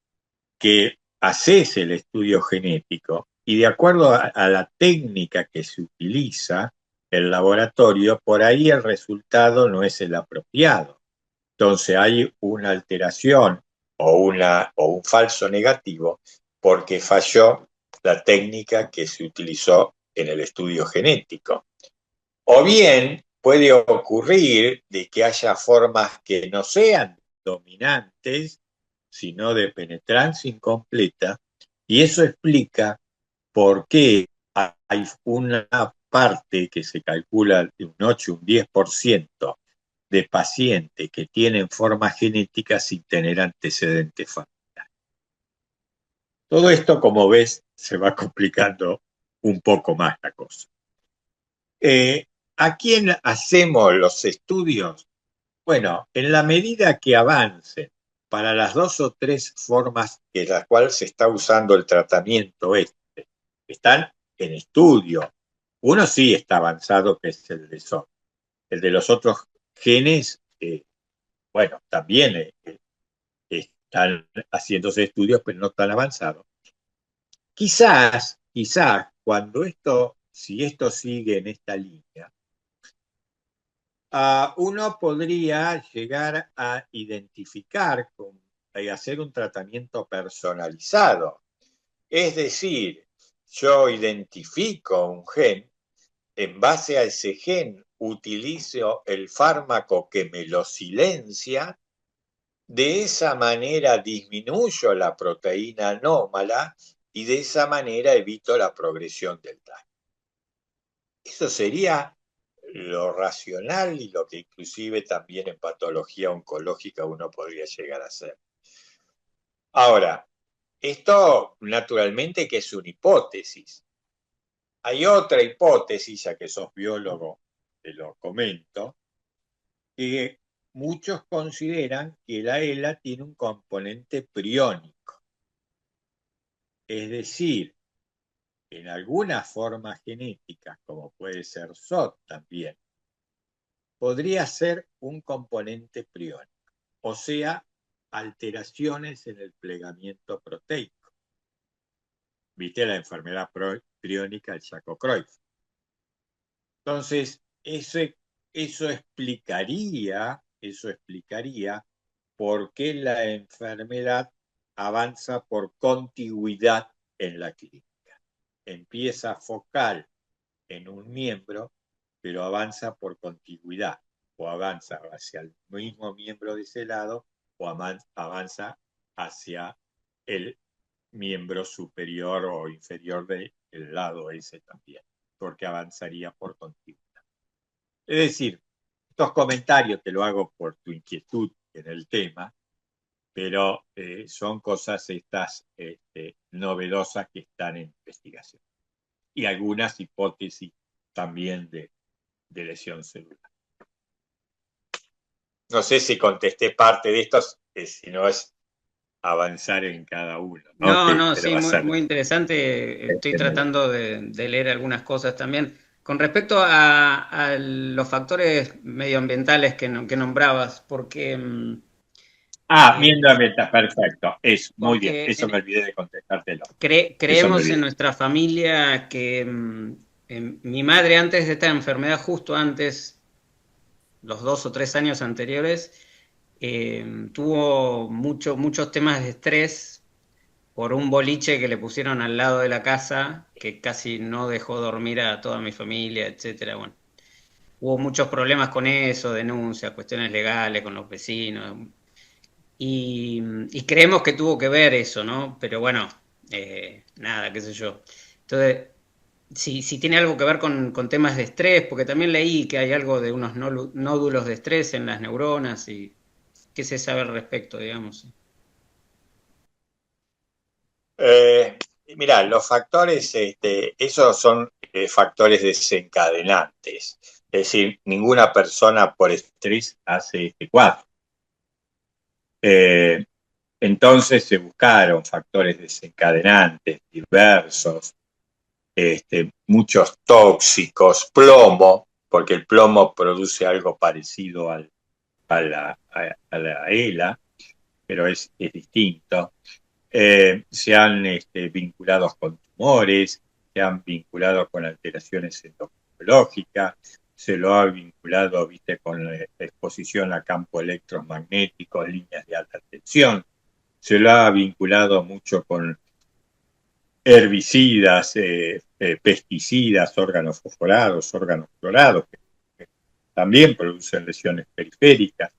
que haces el estudio genético y de acuerdo a la técnica que se utiliza, el laboratorio, por ahí el resultado no es el apropiado. Entonces hay una alteración o un falso negativo porque falló la técnica que se utilizó en el estudio genético. O bien puede ocurrir de que haya formas que no sean dominantes, sino de penetrancia incompleta, y eso explica por qué hay una parte que se calcula de un 8, un 10% de pacientes que tienen formas genéticas sin tener antecedentes familiares. Todo esto, como ves, se va complicando un poco más la cosa. ¿A quién hacemos los estudios? Bueno, en la medida que avancen para las 2 o 3 formas en las cuales se está usando el tratamiento están en estudio. Uno sí está avanzado, que es el de SOC. El de los otros genes, bueno, también están haciéndose estudios, pero no tan avanzados. Quizás, si esto sigue en esta línea, uno podría llegar a identificar y hacer un tratamiento personalizado. Es decir, yo identifico un gen, en base a ese gen utilizo el fármaco que me lo silencia, de esa manera disminuyo la proteína anómala y de esa manera evito la progresión del daño. Eso sería lo racional y lo que inclusive también en patología oncológica uno podría llegar a hacer. Ahora, esto naturalmente que es una hipótesis. Hay otra hipótesis, ya que sos biólogo, te lo comento, que muchos consideran que la ELA tiene un componente priónico. Es decir, en algunas formas genéticas, como puede ser SOT también, podría ser un componente priónico, o sea, alteraciones en el plegamiento proteico. ¿Viste la enfermedad priónica del Charcot-Creutzfeldt? Entonces, eso explicaría por qué la enfermedad avanza por contigüidad en la clínica. Empieza focal en un miembro, pero avanza por contigüidad, o avanza hacia el mismo miembro de ese lado, o avanza hacia el miembro superior o inferior del lado ese también, porque avanzaría por contigüidad. Es decir, estos comentarios te lo hago por tu inquietud en el tema, pero son cosas estas novedosas que están en investigación. Y algunas hipótesis también de lesión celular. No sé si contesté parte de estos, si no es avanzar en cada uno. No, sí, muy interesante. Estoy tratando de leer algunas cosas también. Con respecto a los factores medioambientales que nombrabas, porque... medioambiental, perfecto. Muy bien, eso me olvidé de contestártelo. Creemos en nuestra familia que mi madre, antes de esta enfermedad, justo antes, los 2 o 3 años anteriores, tuvo muchos temas de estrés por un boliche que le pusieron al lado de la casa, que casi no dejó dormir a toda mi familia, etcétera. Bueno, hubo muchos problemas con eso, denuncias, cuestiones legales con los vecinos, y creemos que tuvo que ver eso, ¿no? Pero bueno, nada, qué sé yo. Entonces, si tiene algo que ver con temas de estrés, porque también leí que hay algo de unos nódulos de estrés en las neuronas y qué se sabe al respecto, digamos. Mirá, los factores, esos son factores desencadenantes. Es decir, ninguna persona por estrés hace este cuadro. Entonces se buscaron factores desencadenantes diversos, muchos tóxicos, plomo, porque el plomo produce algo parecido a la ELA, pero es distinto. Se han vinculado con tumores, se han vinculado con alteraciones endocrinologicas, se lo ha vinculado, viste, con la exposición a campo electromagnético, líneas de alta tensión, se lo ha vinculado mucho con herbicidas, pesticidas, órganos fosforados, órganos clorados, que también producen lesiones periféricas,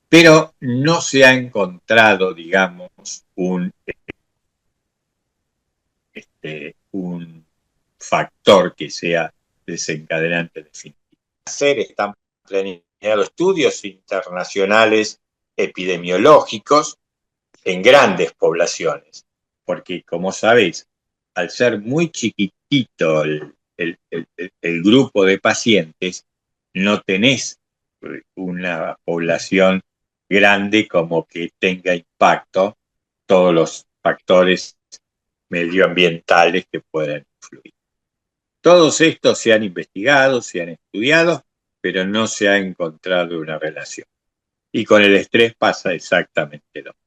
pero no se ha encontrado, digamos, un factor que sea desencadenante definitivo. Están planeados estudios internacionales epidemiológicos en grandes poblaciones, porque como sabéis, al ser muy chiquitito el grupo de pacientes, no tenés una población grande como que tenga impacto todos los factores medioambientales que pueden influir. Todos estos se han investigado, se han estudiado, pero no se ha encontrado una relación. Y con el estrés pasa exactamente lo mismo.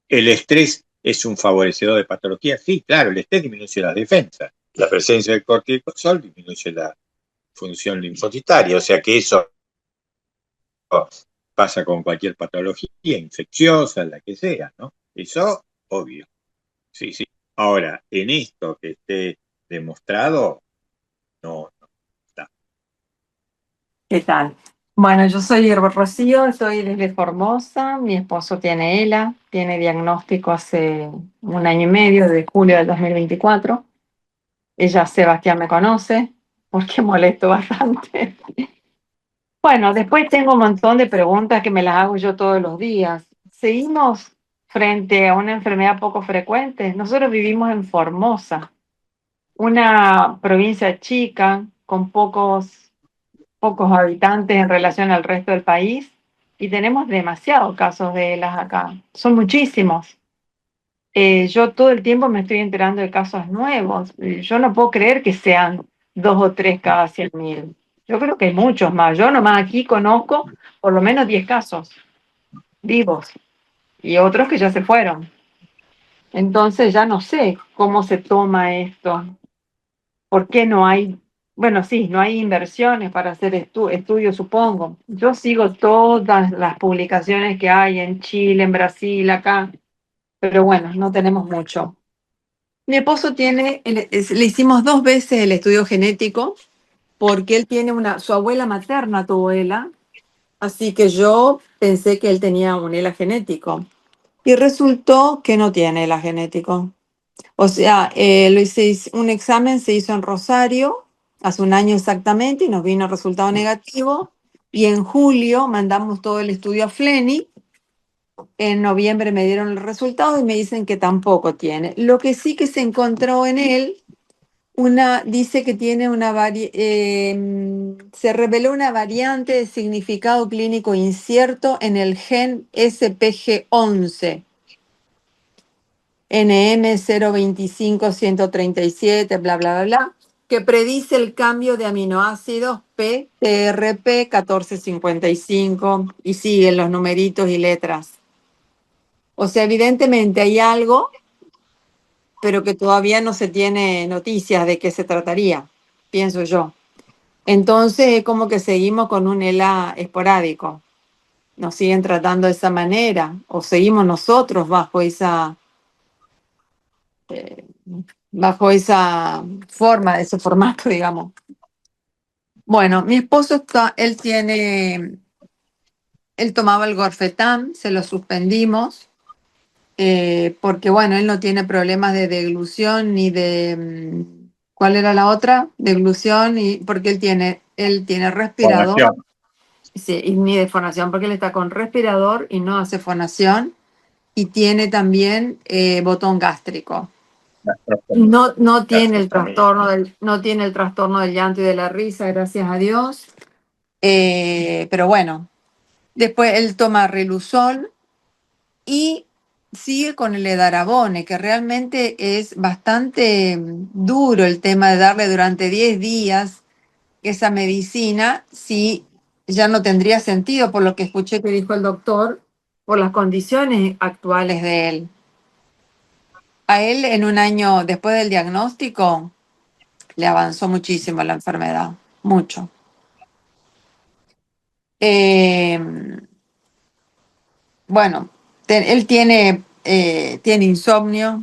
¿El estrés es un favorecedor de patología? Sí, claro, el estrés disminuye las defensas. La presencia del cortisol disminuye la función linfocitaria, o sea que eso pasa con cualquier patología infecciosa, la que sea, ¿no? Eso, obvio. Sí, sí. Ahora, en esto que esté demostrado, no está. ¿Qué tal? Bueno, yo soy Rocío, estoy desde Formosa, mi esposo tiene ELA, tiene diagnóstico hace 1 año y medio, de julio del 2024. Ella, Sebastián, me conoce porque molesto bastante. Bueno, después tengo un montón de preguntas que me las hago yo todos los días. Seguimos frente a una enfermedad poco frecuente. Nosotros vivimos en Formosa, una provincia chica con pocos habitantes en relación al resto del país, y tenemos demasiados casos de ELAs acá. Son muchísimos. Yo todo el tiempo me estoy enterando de casos nuevos. Yo no puedo creer que sean 2 o 3 cada 100.000. Yo creo que hay muchos más. Yo nomás aquí conozco por lo menos 10 casos vivos y otros que ya se fueron. Entonces ya no sé cómo se toma esto. ¿Por qué no hay? Bueno, sí, no hay inversiones para hacer estudios, supongo. Yo sigo todas las publicaciones que hay en Chile, en Brasil, acá, pero bueno, no tenemos mucho. Mi esposo le hicimos 2 veces el estudio genético porque él tiene su abuela materna tuvo ELA, así que yo pensé que él tenía un ELA genético y resultó que no tiene ELA genético. O sea, un examen se hizo en Rosario hace 1 año exactamente y nos vino el resultado negativo. Y en julio mandamos todo el estudio a Fleni. En noviembre me dieron el resultado y me dicen que tampoco tiene. Lo que sí que se encontró en él, dice que tiene se reveló una variante de significado clínico incierto en el gen SPG11. NM025137, bla, bla, bla, bla, que predice el cambio de aminoácidos PTRP 1455 y siguen los numeritos y letras. O sea, evidentemente hay algo, pero que todavía no se tiene noticias de qué se trataría, pienso yo. Entonces, como que seguimos con un ELA esporádico. Nos siguen tratando de esa manera, o seguimos nosotros bajo esa forma, ese formato, digamos. Bueno, mi esposo él tomaba el Gorfetam, se lo suspendimos, porque bueno, él no tiene problemas de deglución ni de ¿Cuál era la otra? Deglución, y porque él tiene respirador. Fonación. Sí, y ni de fonación, porque él está con respirador y no hace fonación. Y tiene también botón gástrico. No tiene el trastorno del llanto y de la risa, gracias a Dios. Pero bueno, después él toma Riluzol y sigue con el edarabone, que realmente es bastante duro el tema de darle durante 10 días esa medicina, si ya no tendría sentido, por lo que escuché que dijo el doctor, por las condiciones actuales de él. A él en un año después del diagnóstico le avanzó muchísimo la enfermedad, mucho. Bueno, él tiene insomnio,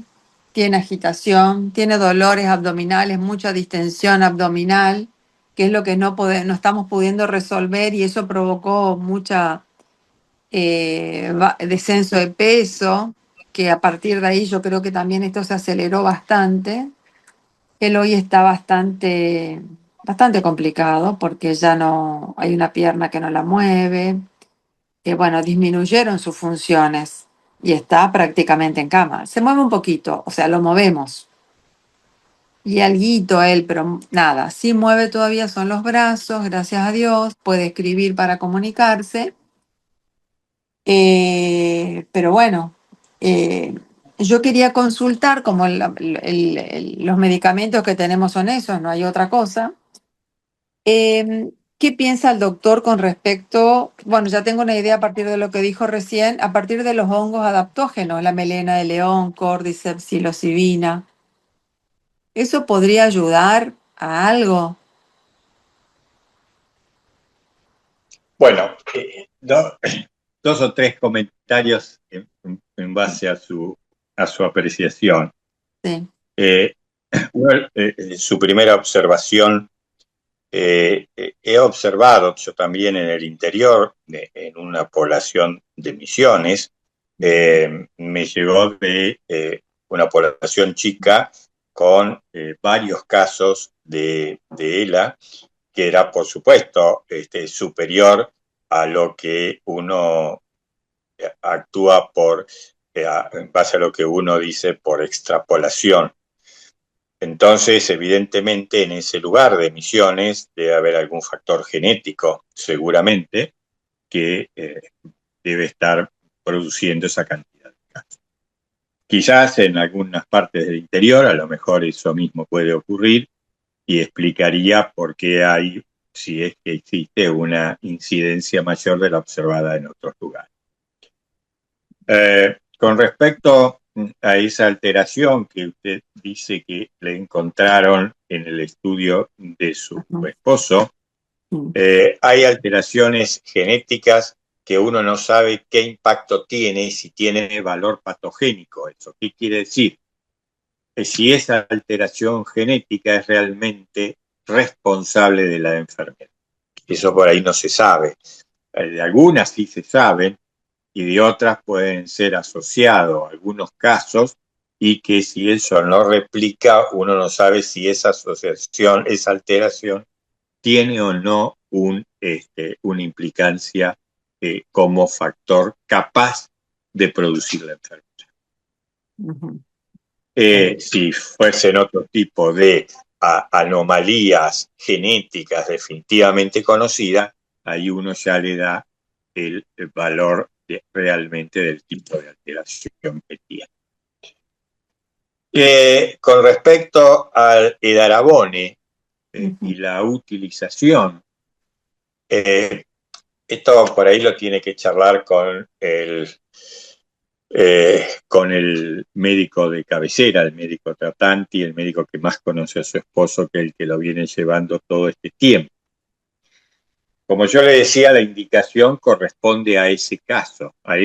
tiene agitación, tiene dolores abdominales, mucha distensión abdominal, que es lo que no estamos pudiendo resolver, y eso provocó mucha descenso de peso, que a partir de ahí yo creo que también esto se aceleró bastante. Él hoy está bastante complicado porque ya no hay una pierna que no la mueve. Bueno, disminuyeron sus funciones y está prácticamente en cama. Se mueve un poquito, o sea, lo movemos. Y alguito él, pero nada, sí mueve todavía son los brazos, gracias a Dios, puede escribir para comunicarse. Pero bueno, yo quería consultar, como los medicamentos que tenemos son esos, no hay otra cosa. ¿Qué piensa el doctor con respecto? Bueno, ya tengo una idea a partir de lo que dijo recién, a partir de los hongos adaptógenos, la melena de león, Cordyceps, psilocibina. ¿Eso podría ayudar a algo? Bueno, dos o tres comentarios en base a su apreciación. Sí. Su primera observación, he observado yo también en el interior, en una población de Misiones, me llegó de una población chica con varios casos de ELA, que era, por supuesto, superior a lo que uno actúa en base a lo que uno dice por extrapolación. Entonces, evidentemente, en ese lugar de Misiones debe haber algún factor genético, seguramente, que debe estar produciendo esa cantidad de casos. Quizás en algunas partes del interior, a lo mejor eso mismo puede ocurrir, y explicaría por qué hay, si es que existe, una incidencia mayor de la observada en otros lugares. Con respecto a esa alteración que usted dice que le encontraron en el estudio de su esposo, hay alteraciones genéticas que uno no sabe qué impacto tiene y si tiene valor patogénico eso. ¿Qué quiere decir? Si esa alteración genética es realmente responsable de la enfermedad. Eso por ahí no se sabe. De algunas sí se saben y de otras pueden ser asociados algunos casos, y que si eso no replica, uno no sabe si esa asociación, esa alteración, tiene o no una implicancia como factor capaz de producir la enfermedad. Si fuesen otro tipo de anomalías genéticas definitivamente conocidas, ahí uno ya le da el valor realmente del tipo de alteración que tiene. Con respecto al edarabone y la utilización, esto por ahí lo tiene que charlar con el médico de cabecera, el médico tratante y el médico que más conoce a su esposo, que es el que lo viene llevando todo este tiempo. Como yo le decía, la indicación corresponde a ese caso, a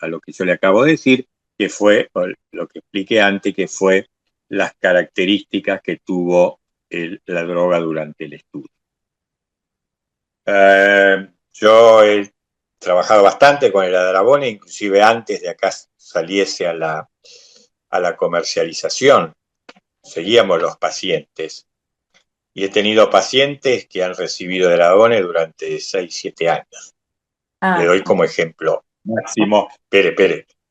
lo que yo le acabo de decir, que fue lo que expliqué antes, que fue las características que tuvo la droga durante el estudio. Yo he trabajado bastante con el edarabone, inclusive antes de acá saliese a la comercialización. seguíamos los pacientes. Y he tenido pacientes que han recibido de la ONE durante 6, 7 años. Le doy como ejemplo máximo,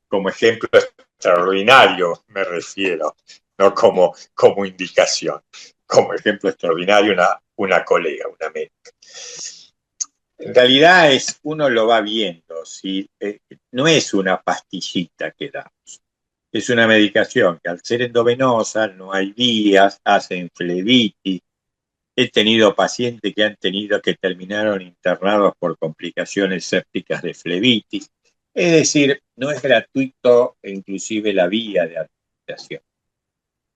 como ejemplo extraordinario me refiero, no como indicación. Como ejemplo extraordinario una colega, una médica. En realidad uno lo va viendo, ¿sí? No es una pastillita que damos, es una medicación que al ser endovenosa no hay vías, hacen flebitis. He tenido pacientes que terminaron internados por complicaciones sépticas de flebitis. Es decir, no es gratuito inclusive la vía de administración.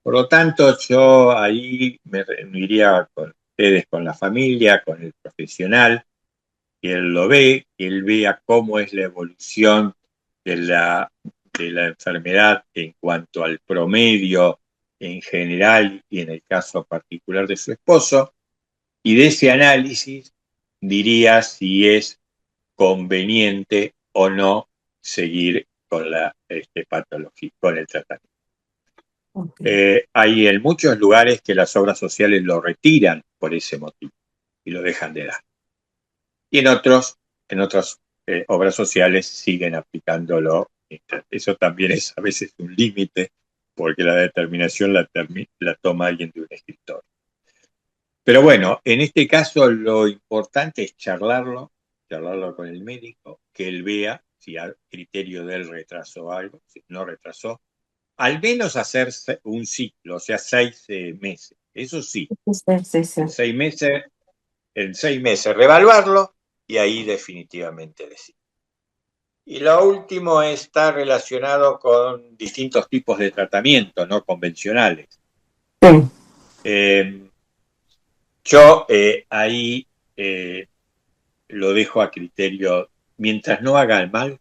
Por lo tanto, yo ahí me reuniría con ustedes, con la familia, con el profesional, que él lo ve, que él vea cómo es la evolución de la enfermedad en cuanto al promedio en general y en el caso particular de su esposo, y de ese análisis diría si es conveniente o no seguir con la patología, con el tratamiento. Hay en muchos lugares que las obras sociales lo retiran por ese motivo y lo dejan de dar. Y en otras obras sociales siguen aplicándolo. Eso también es a veces un límite, porque la determinación la toma alguien de un escritorio. Pero bueno, en este caso lo importante es charlarlo con el médico, que él vea si a criterio de él retrasó algo, si no retrasó, al menos hacerse un ciclo, o sea, 6 meses. Eso sí, Sí. En 6 meses reevaluarlo y ahí definitivamente decir. Y lo último está relacionado con distintos tipos de tratamiento no convencionales. Sí. Yo ahí lo dejo a criterio, mientras no haga mal,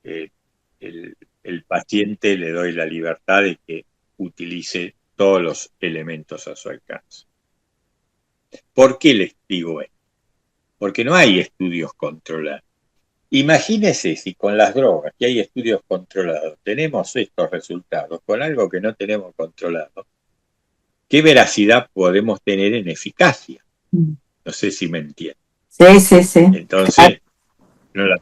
el paciente le doy la libertad de que utilice todos los elementos a su alcance. ¿Por qué les digo esto? Porque no hay estudios controlados. Imagínese si con las drogas, que hay estudios controlados, tenemos estos resultados con algo que no tenemos controlado, ¿qué veracidad podemos tener en eficacia? No sé si me entienden. Sí. Entonces, no la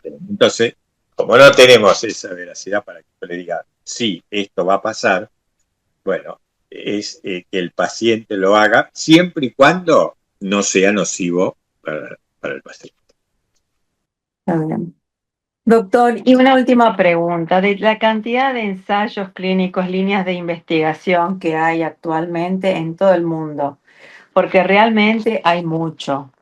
tenemos. Entonces, como no tenemos esa veracidad para que yo le diga, sí, esto va a pasar, bueno, es que el paciente lo haga siempre y cuando no sea nocivo para el paciente. Está bien. Doctor, y una última pregunta. De la cantidad de ensayos clínicos, líneas de investigación que hay actualmente en todo el mundo, porque realmente hay mucho,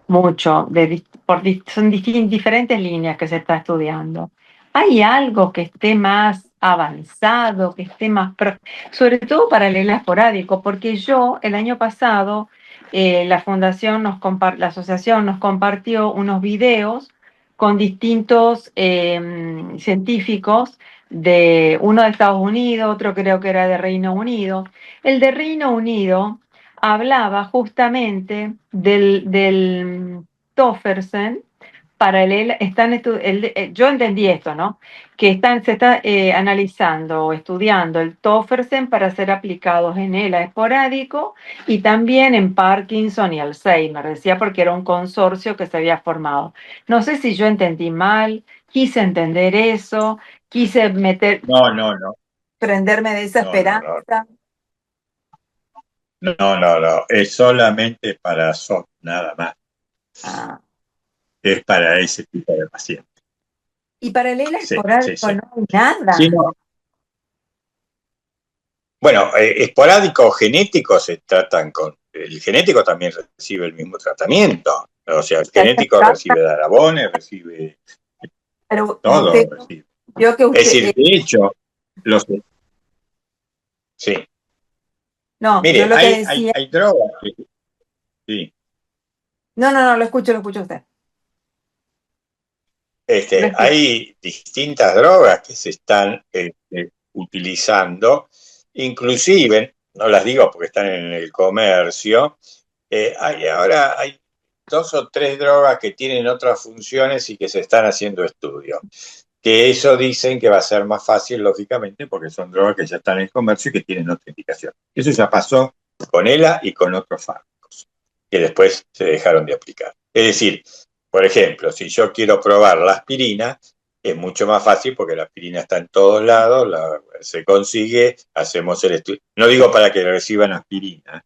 son diferentes líneas que se está estudiando. ¿Hay algo que esté más avanzado, que esté más, sobre todo para el ELA esporádico? Porque yo el año pasado, la asociación nos compartió unos videos con distintos científicos, uno de Estados Unidos, otro creo que era de Reino Unido. El de Reino Unido hablaba justamente del Tofersen para yo entendí esto, ¿no? Que se está analizando o estudiando el Tofersen para ser aplicados en ELA esporádico y también en Parkinson y Alzheimer, decía, porque era un consorcio que se había formado. No sé si yo entendí mal, quise entender eso, quise No. prenderme de esa esperanza. No, es solamente para SOP, nada más. Es para ese tipo de paciente. Y para el ELA esporádico no hay nada. Sí, no. Bueno, esporádico o genético se tratan con... El genético también recibe el mismo tratamiento. O sea, el genético recibe Darabone, recibe... Pero todo usted, recibe. Es decir, de hecho, sí. No, mire, yo lo que decía... hay drogas. Sí. No, lo escucho usted. Hay distintas drogas que se están utilizando, inclusive, no las digo porque están en el comercio, ahora hay 2 o 3 drogas que tienen otras funciones y que se están haciendo estudios. que eso dicen que va a ser más fácil, lógicamente, porque son drogas que ya están en el comercio y que tienen otra indicación. Eso ya pasó con ELA y con otros fármacos, que después se dejaron de aplicar. Es decir, por ejemplo, si yo quiero probar la aspirina, es mucho más fácil porque la aspirina está en todos lados, se consigue, hacemos el estudio. No digo para que reciban aspirina,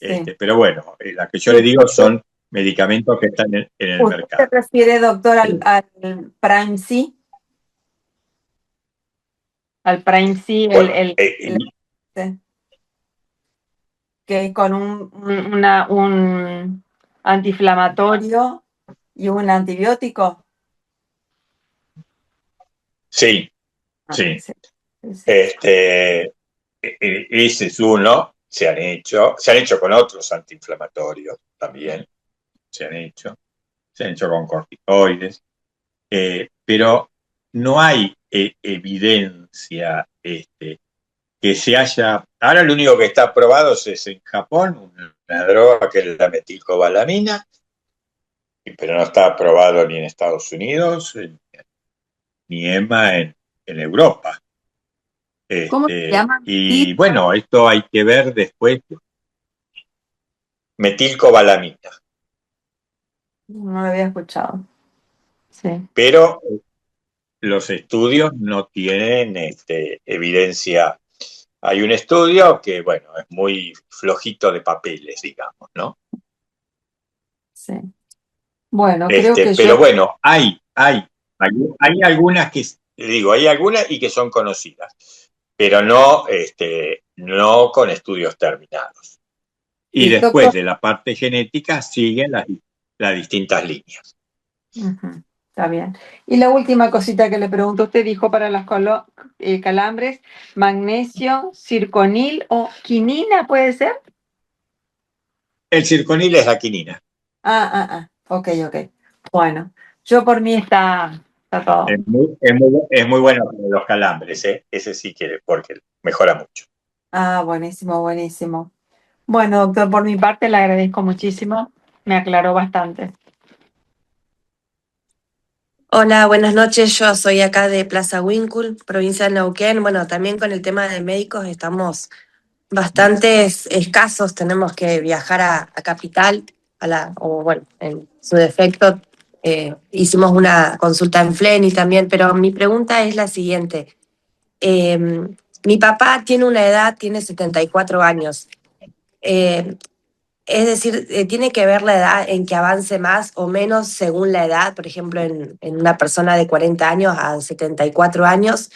Sí. pero bueno, las que yo le digo son medicamentos que están en el ¿Usted mercado. se refiere, doctor, al Prime C? Al Prime C, Bueno, que con un antiinflamatorio y un antibiótico. sí, Ah, sí. sí. Ese es uno, se han hecho con otros antiinflamatorios también, se han hecho con corticoides, pero no hay evidencia que se haya. Ahora lo único que está aprobado es en Japón, una droga que es la metilcobalamina, pero no está aprobado ni en Estados Unidos, ni EMA en Europa. ¿Cómo se llama? Y bueno, esto hay que ver después. Metilcobalamina. No lo había escuchado. Sí. Pero los estudios no tienen evidencia. Hay un estudio que, bueno, es muy flojito de papeles, digamos, ¿no? Sí. Bueno, creo que pero bueno, hay algunas que, digo, hay algunas y que son conocidas, pero no con estudios terminados. Y Sí, después doctor. de la parte genética siguen las distintas líneas. Ujú, está bien. Y la última cosita que le pregunto, usted dijo para las calambres, magnesio, circonil o quinina, ¿puede ser? El circonil es la quinina. Ok. Bueno, yo por mí está todo. Es muy bueno para los calambres, ¿eh? Ese sí que, porque mejora mucho. Buenísimo. Bueno, doctor, por mi parte le agradezco muchísimo, me aclaró bastante. Hola, buenas noches. Yo soy acá de Plaza Winkle, provincia de Neuquén. Bueno, también con el tema de médicos estamos bastante escasos. Tenemos que viajar a Capital, o bueno, en su defecto, hicimos una consulta en Fleni también, pero mi pregunta es la siguiente. Mi papá tiene una edad, tiene 74 años. Es decir, tiene que ver la edad en que avance más o menos según la edad, por ejemplo, en una persona de 40 años a 74 años,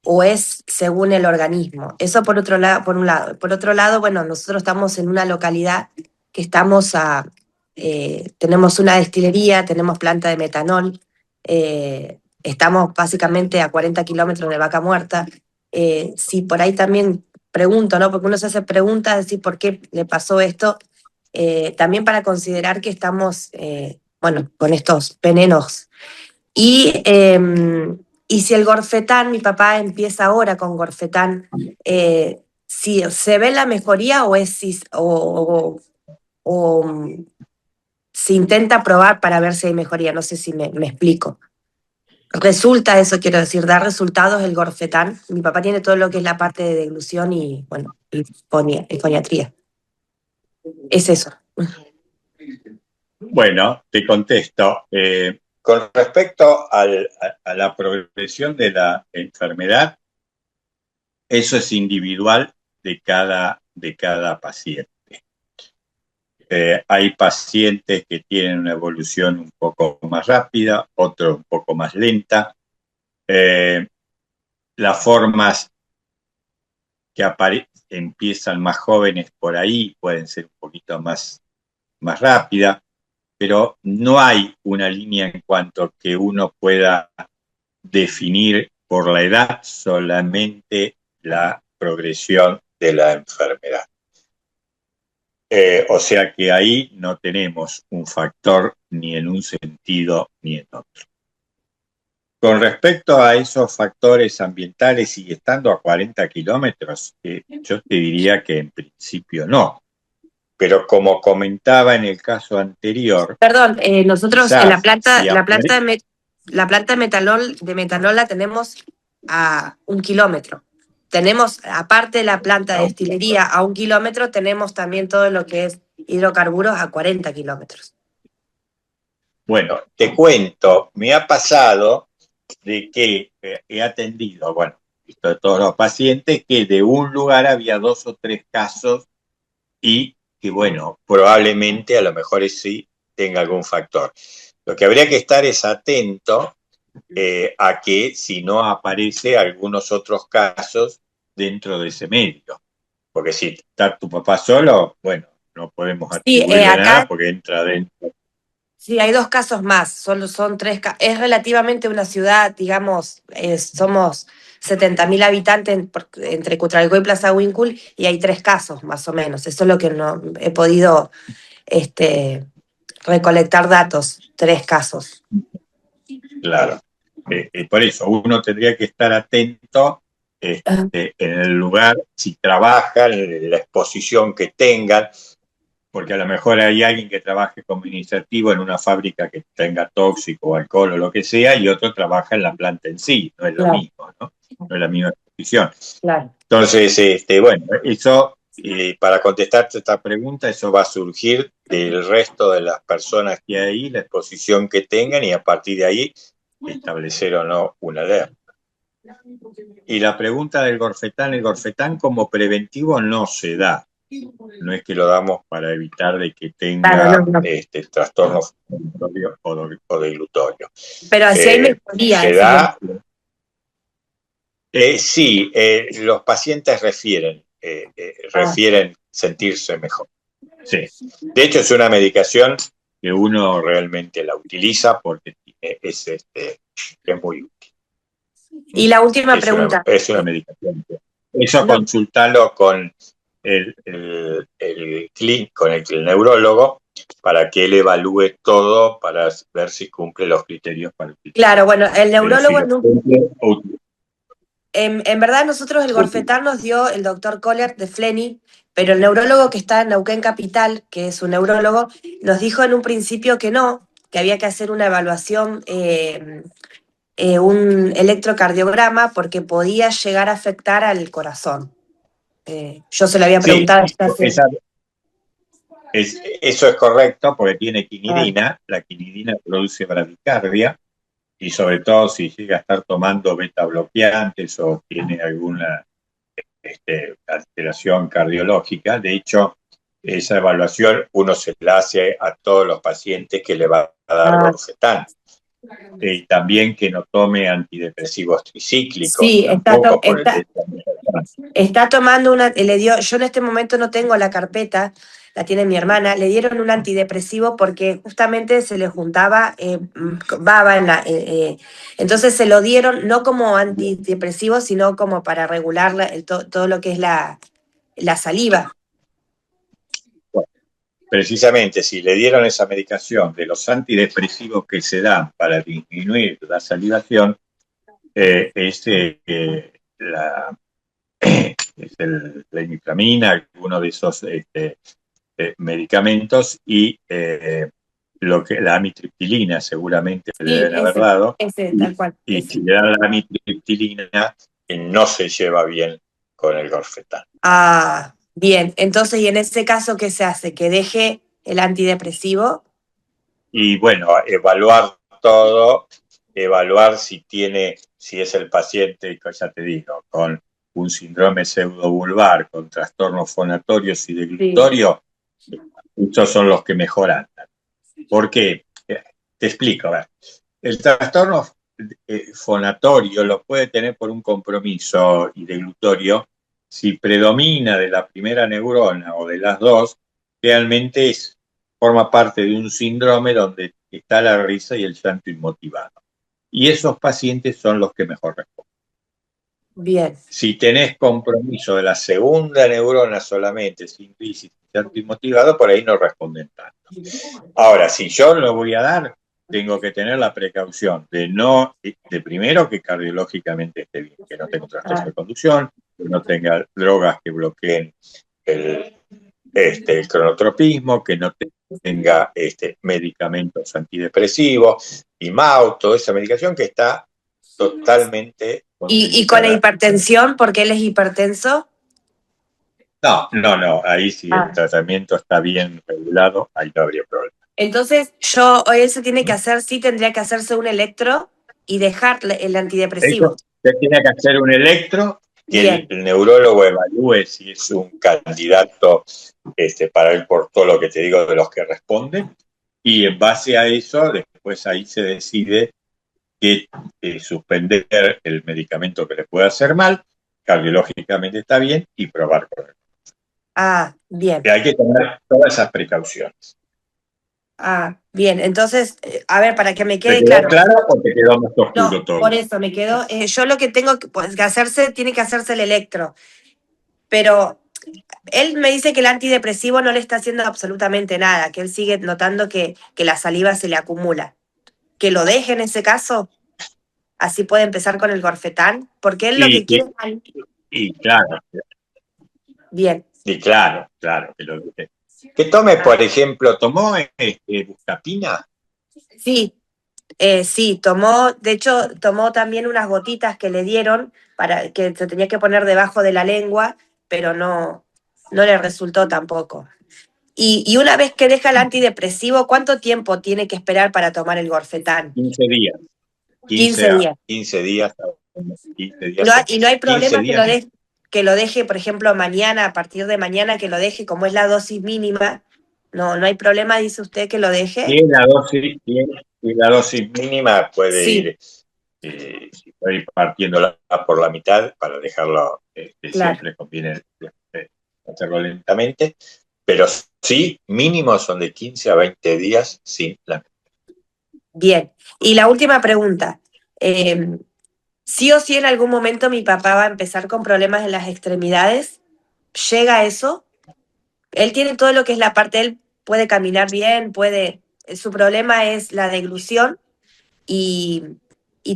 o es según el organismo. Eso por otro lado, por un lado. Por otro lado, bueno, nosotros estamos en una localidad que tenemos una destilería, tenemos planta de metanol, estamos básicamente a 40 kilómetros de Vaca Muerta. Sí, por ahí también pregunto, ¿no? Porque uno se hace preguntas de decir por qué le pasó esto. También para considerar que estamos, bueno, con estos venenos. Y si el Gorfetán, mi papá empieza ahora con Gorfetán, si se ve la mejoría o se intenta probar para ver si hay mejoría, no sé si me explico. Resulta, eso quiero decir, da resultados el Gorfetán. Mi papá tiene todo lo que es la parte de deglución y, bueno, y foniatría. Es eso. Bueno, te contesto. Con respecto a la progresión de la enfermedad, eso es individual de cada paciente. Hay pacientes que tienen una evolución un poco más rápida, otros un poco más lenta. Las formas que empiezan más jóvenes por ahí pueden ser un poquito más rápidas, pero no hay una línea en cuanto que uno pueda definir por la edad solamente la progresión de la enfermedad. O sea que ahí no tenemos un factor ni en un sentido ni en otro. Con respecto a esos factores ambientales y estando a 40 kilómetros, yo te diría que en principio no. Pero como comentaba en el caso anterior... Perdón, nosotros en la planta, si la planta de la planta de metanol la tenemos a 1 kilómetro. Tenemos, aparte de la planta de destilería a 1 kilómetro, tenemos también todo lo que es hidrocarburos a 40 kilómetros. Bueno, te cuento, me ha pasado de que he atendido, bueno, visto de todos los pacientes, que de un lugar había 2 o 3 casos y que, bueno, probablemente a lo mejor sí tenga algún factor. Lo que habría que estar es atento a que si no aparece algunos otros casos dentro de ese medio. Porque si está tu papá solo, bueno, no podemos atribuirle nada porque entra dentro. Sí, hay 2 casos más, solo son 3 casos. Es relativamente una ciudad, digamos, somos 70.000 habitantes entre Cutralcó y Plaza Huíncul y hay 3 casos más o menos. Eso es lo que no he podido recolectar datos, 3 casos. Claro, por eso uno tendría que estar atento en el lugar, si trabajan, en la exposición que tengan, porque a lo mejor hay alguien que trabaje como administrativo en una fábrica que tenga tóxico o alcohol o lo que sea, y otro trabaja en la planta en sí, no es lo mismo, ¿no? No es la misma exposición. Claro. Entonces, bueno, eso, para contestarte esta pregunta, eso va a surgir del resto de las personas que hay ahí, la exposición que tengan, y a partir de ahí establecer o no una alerta. Y la pregunta del Gorfetán, el Gorfetán como preventivo no se da. No es que lo damos para evitar de que tenga trastornos o de glutorio. Pero así hay mejoría. Se da. Sí, los pacientes refieren sentirse mejor. Sí. De hecho, es una medicación que uno realmente la utiliza porque es muy útil. Y la última pregunta. Es una medicación. Eso consultalo con el neurólogo para que él evalúe todo para ver si cumple los criterios para utilizar. Claro, bueno, el neurólogo en verdad nosotros el Gorfetán nos dio el doctor Kohler de Fleni, pero el neurólogo que está en Neuquén Capital, que es un neurólogo, nos dijo en un principio que no, que había que hacer una evaluación, un electrocardiograma, porque podía llegar a afectar al corazón. Yo se lo había preguntado. Eso es correcto, porque tiene quinidina. La quinidina produce bradicardia, y sobre todo si llega a estar tomando beta bloqueantes o tiene alguna alteración cardiológica. De hecho, esa evaluación uno se la hace a todos los pacientes que le va a dar Gorfetán. Y también que no tome antidepresivos tricíclicos. Sí, está tomando yo en este momento no tengo la carpeta, la tiene mi hermana, le dieron un antidepresivo porque justamente se le juntaba baba en entonces se lo dieron no como antidepresivo, sino como para regular todo lo que es la saliva. Precisamente, si le dieron esa medicación de los antidepresivos que se dan para disminuir la salivación, es la imipramina, uno de esos medicamentos, y la amitriptilina seguramente le deben haber dado. Tal cual. Y si le dan la amitriptilina, no se lleva bien con el Gorfetán. Bien, entonces, ¿y en ese caso qué se hace? ¿Que deje el antidepresivo? Y bueno, evaluar todo, evaluar si es el paciente, ya te digo, con un síndrome pseudovulvar, con trastornos fonatorios y de glutorio, estos son los que mejor andan. ¿Por qué? Te explico, a ver. El trastorno fonatorio lo puede tener por un compromiso y de glutorio. Si predomina de la primera neurona o de las dos, realmente forma parte de un síndrome donde está la risa y el llanto inmotivado. Y esos pacientes son los que mejor responden. Bien. Si tenés compromiso de la segunda neurona solamente, sin crisis y llanto inmotivado, por ahí no responden tanto. Ahora, si yo lo voy a dar, tengo que tener la precaución de primero que cardiológicamente esté bien, que no tenga trastorno de conducción, que no tenga drogas que bloqueen el cronotropismo, que no tenga tenga medicamentos antidepresivos, IMAO, toda esa medicación que está totalmente ¿Y con la contraindicada. hipertensión? ¿Porque él es hipertenso? No, ahí si el tratamiento está bien regulado, ahí no habría problema. Entonces, él se tiene que hacer, sí tendría que hacerse un electro y dejar el antidepresivo. Eso, usted tiene que hacer un electro, que Bien. el neurólogo evalúe si es un candidato para él por todo lo que te digo de los que responden, y en base a eso, después ahí se decide que suspender el medicamento que le puede hacer mal, cardiológicamente está bien, y probar con él. Bien. Que hay que tomar todas esas precauciones. Bien. Entonces, a ver, para que me quede ¿Te quedó claro o te quedó más oscuro todo? Por eso me quedó. Yo lo que tengo que hacerse, tiene que hacerse el electro. Pero él me dice que el antidepresivo no le está haciendo absolutamente nada, que él sigue notando que la saliva se le acumula. ¿Que lo deje en ese caso? Así puede empezar con el Gorfetán, porque él lo que quiere es... Y claro. Bien. Y claro, que lo dije. Que tome, por ejemplo, ¿tomó buscapina? Sí, tomó, de hecho, tomó también unas gotitas que le dieron para que se tenía que poner debajo de la lengua, pero no le resultó tampoco. Y una vez que deja el antidepresivo, ¿cuánto tiempo tiene que esperar para tomar el Gorfetán? 15 días. 15 días. 15 días. Y no hay problema que lo deje, por ejemplo, mañana, a partir de mañana, que lo deje, como es la dosis mínima. No hay problema, dice usted, que lo deje. Y la dosis mínima puede ir partiéndola por la mitad para dejarlo, siempre conviene hacerlo lentamente, pero sí, mínimo son de 15 a 20 días sin la. Bien, y la última pregunta. ¿Sí o sí en algún momento mi papá va a empezar con problemas en las extremidades? ¿Llega a eso? Él tiene todo lo que es la parte, él puede caminar bien, su problema es la deglución y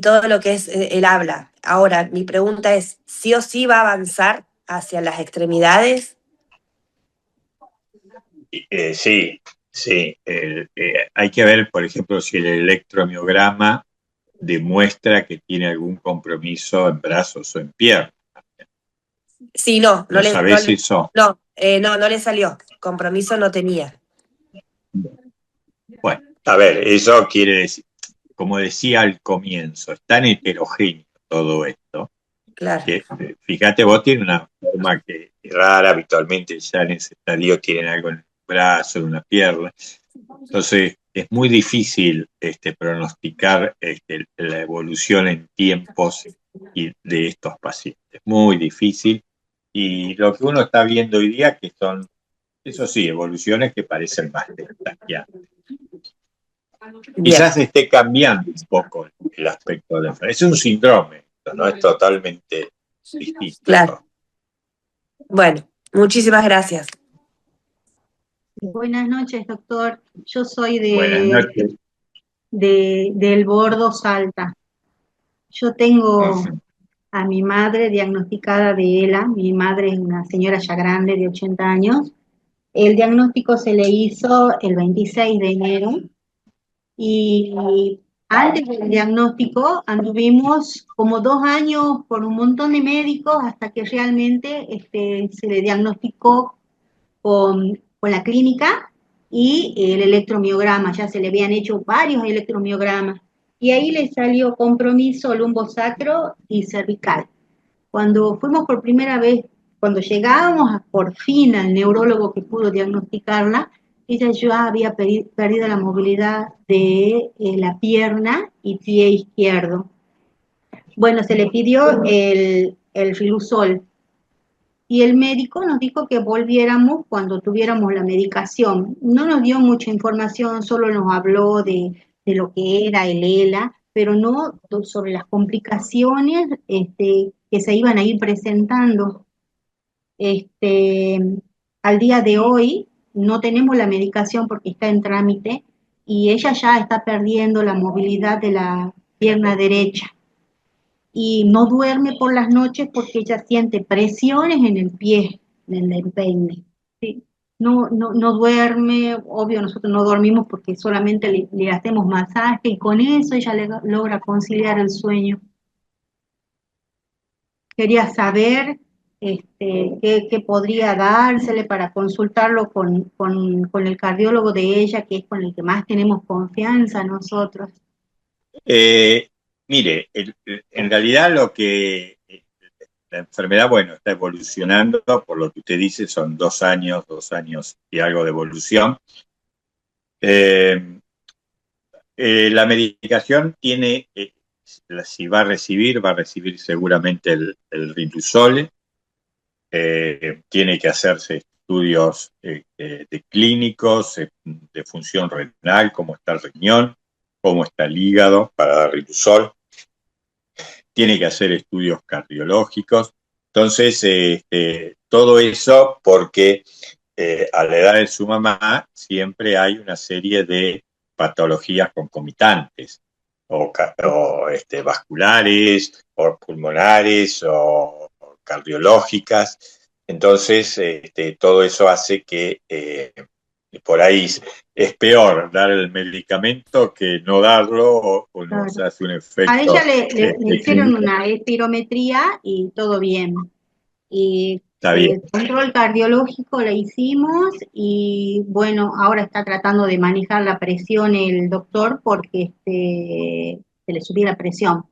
todo lo que es el habla. Ahora, mi pregunta es, ¿sí o sí va a avanzar hacia las extremidades? Sí. Hay que ver, por ejemplo, si el electromiograma demuestra que tiene algún compromiso en brazos o en piernas. Sí, no le salió. Compromiso no tenía. Bueno, a ver, eso quiere decir, como decía al comienzo, es tan heterogéneo todo esto. Claro. Que, fíjate, vos tienes una forma que es rara, habitualmente ya en ese estadio tienen algo en el brazo, en una pierna. Entonces, es muy difícil pronosticar la evolución en tiempos de estos pacientes. Muy difícil. Y lo que uno está viendo hoy día que son, eso sí, evoluciones que parecen más lentas que antes. Quizás esté cambiando un poco el aspecto de la enfermedad. Es un síndrome, no es totalmente distinto. Claro. Bueno, muchísimas gracias. Buenas noches, doctor. Yo soy Buenas noches. del Bordo, Salta. Yo tengo a mi madre diagnosticada de ELA. Mi madre es una señora ya grande de 80 años. El diagnóstico se le hizo el 26 de enero y antes del diagnóstico anduvimos como 2 años por un montón de médicos hasta que realmente se le diagnosticó con la clínica y el electromiograma. Ya se le habían hecho varios electromiogramas y ahí le salió compromiso lumbosacro y cervical. Cuando fuimos por primera vez, cuando llegábamos por fin al neurólogo que pudo diagnosticarla, ella ya había perdido la movilidad de la pierna y pie izquierdo. Bueno, se le pidió el Riluzol y el médico nos dijo que volviéramos cuando tuviéramos la medicación. No nos dio mucha información, solo nos habló de lo que era el ELA, pero no sobre las complicaciones que se iban a ir presentando. Al día de hoy no tenemos la medicación porque está en trámite y ella ya está perdiendo la movilidad de la pierna derecha y no duerme por las noches porque ella siente presiones en el pie, en el empeine. ¿Sí? no duerme, obvio nosotros no dormimos porque solamente le hacemos masaje y con eso ella logra conciliar el sueño. Quería saber qué podría dársele para consultarlo con el cardiólogo de ella, que es con el que más tenemos confianza nosotros. Mire, en realidad la enfermedad, bueno, está evolucionando, por lo que usted dice, son 2 años y algo de evolución. La medicación tiene, si va a recibir seguramente el Riluzole. Tiene que hacerse estudios de clínicos, de función renal, cómo está el riñón, cómo está el hígado para dar Riluzol. Tiene que hacer estudios cardiológicos. Entonces, todo eso porque a la edad de su mamá siempre hay una serie de patologías concomitantes, o vasculares, o pulmonares, o cardiológicas. Entonces, todo eso hace que por ahí es peor dar el medicamento que no darlo, o Claro. nos hace un efecto. A ella le hicieron una espirometría y todo bien. Y Está bien. control cardiológico le hicimos y bueno, ahora está tratando de manejar la presión el doctor porque se le subió la presión.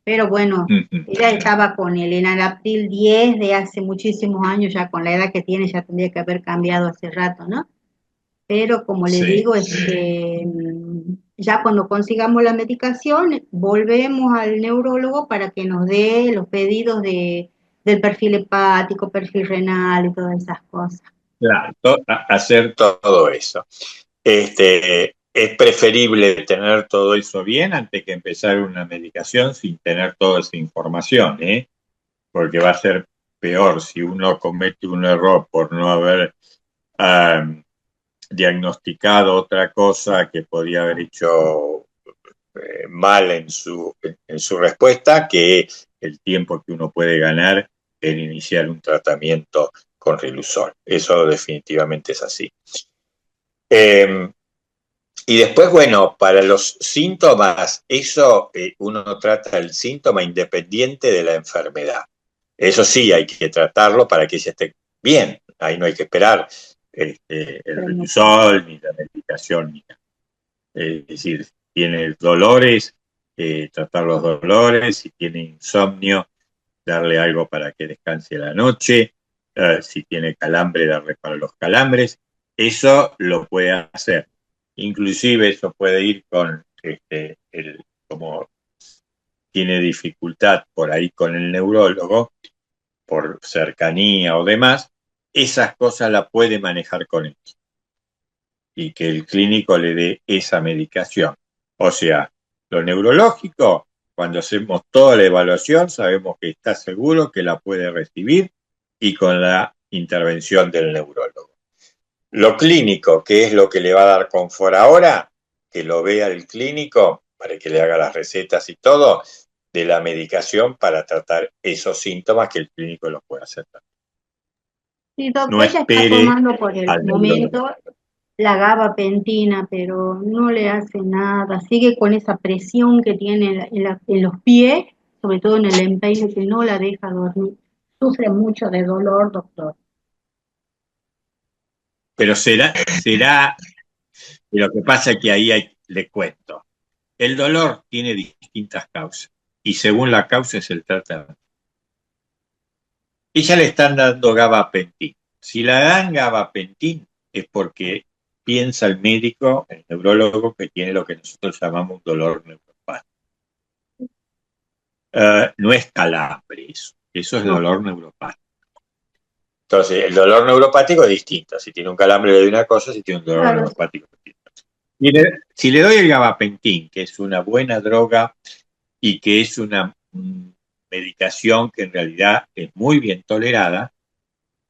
Pero bueno, ella estaba con el enalapril 10 de hace muchísimos años, ya con la edad que tiene ya tendría que haber cambiado hace rato, ¿no? Pero como le digo, ya cuando consigamos la medicación, volvemos al neurólogo para que nos dé los pedidos del perfil hepático, perfil renal y todas esas cosas. Claro, hacer todo eso. Es preferible tener todo eso bien antes que empezar una medicación sin tener toda esa información, porque va a ser peor si uno comete un error por no haber diagnosticado otra cosa que podía haber hecho mal en su respuesta, que el tiempo que uno puede ganar en iniciar un tratamiento con Riluzol. Eso definitivamente es así. Y después, bueno, para los síntomas, eso uno trata el síntoma independiente de la enfermedad. Eso sí, hay que tratarlo para que ella esté bien. Ahí no hay que esperar el Riluzol, ni la medicación, ni nada. Es decir, si tiene dolores, tratar los dolores. Si tiene insomnio, darle algo para que descanse la noche. Si tiene calambre, darle para los calambres. Eso lo puede hacer. Inclusive eso puede ir con como tiene dificultad por ahí con el neurólogo, por cercanía o demás, esas cosas las puede manejar con él. Y que el clínico le dé esa medicación. O sea, lo neurológico, cuando hacemos toda la evaluación, sabemos que está seguro que la puede recibir y con la intervención del neurólogo. Lo clínico, que es lo que le va a dar confort ahora, que lo vea el clínico para que le haga las recetas y todo, de la medicación para tratar esos síntomas que el clínico los puede hacer también. Sí, doctor, No ella está espere tomando por el al momento neurólogo. la gabapentina, pero no le hace nada. Sigue con esa presión que tiene en los pies, sobre todo en el empeine, que no la deja dormir. Sufre mucho de dolor, doctor. Pero lo que pasa es que ahí le cuento. El dolor tiene distintas causas y según la causa es el tratamiento. Ella le están dando gabapentin. Si la dan gabapentin es porque piensa el médico, el neurólogo, que tiene lo que nosotros llamamos un dolor neuropático. No es calambre eso es dolor neuropático. Entonces, el dolor neuropático es distinto. Si tiene un calambre le doy una cosa, si tiene un dolor neuropático es distinto. Si le doy el gabapentin, que es una buena droga y que es una medicación que en realidad es muy bien tolerada,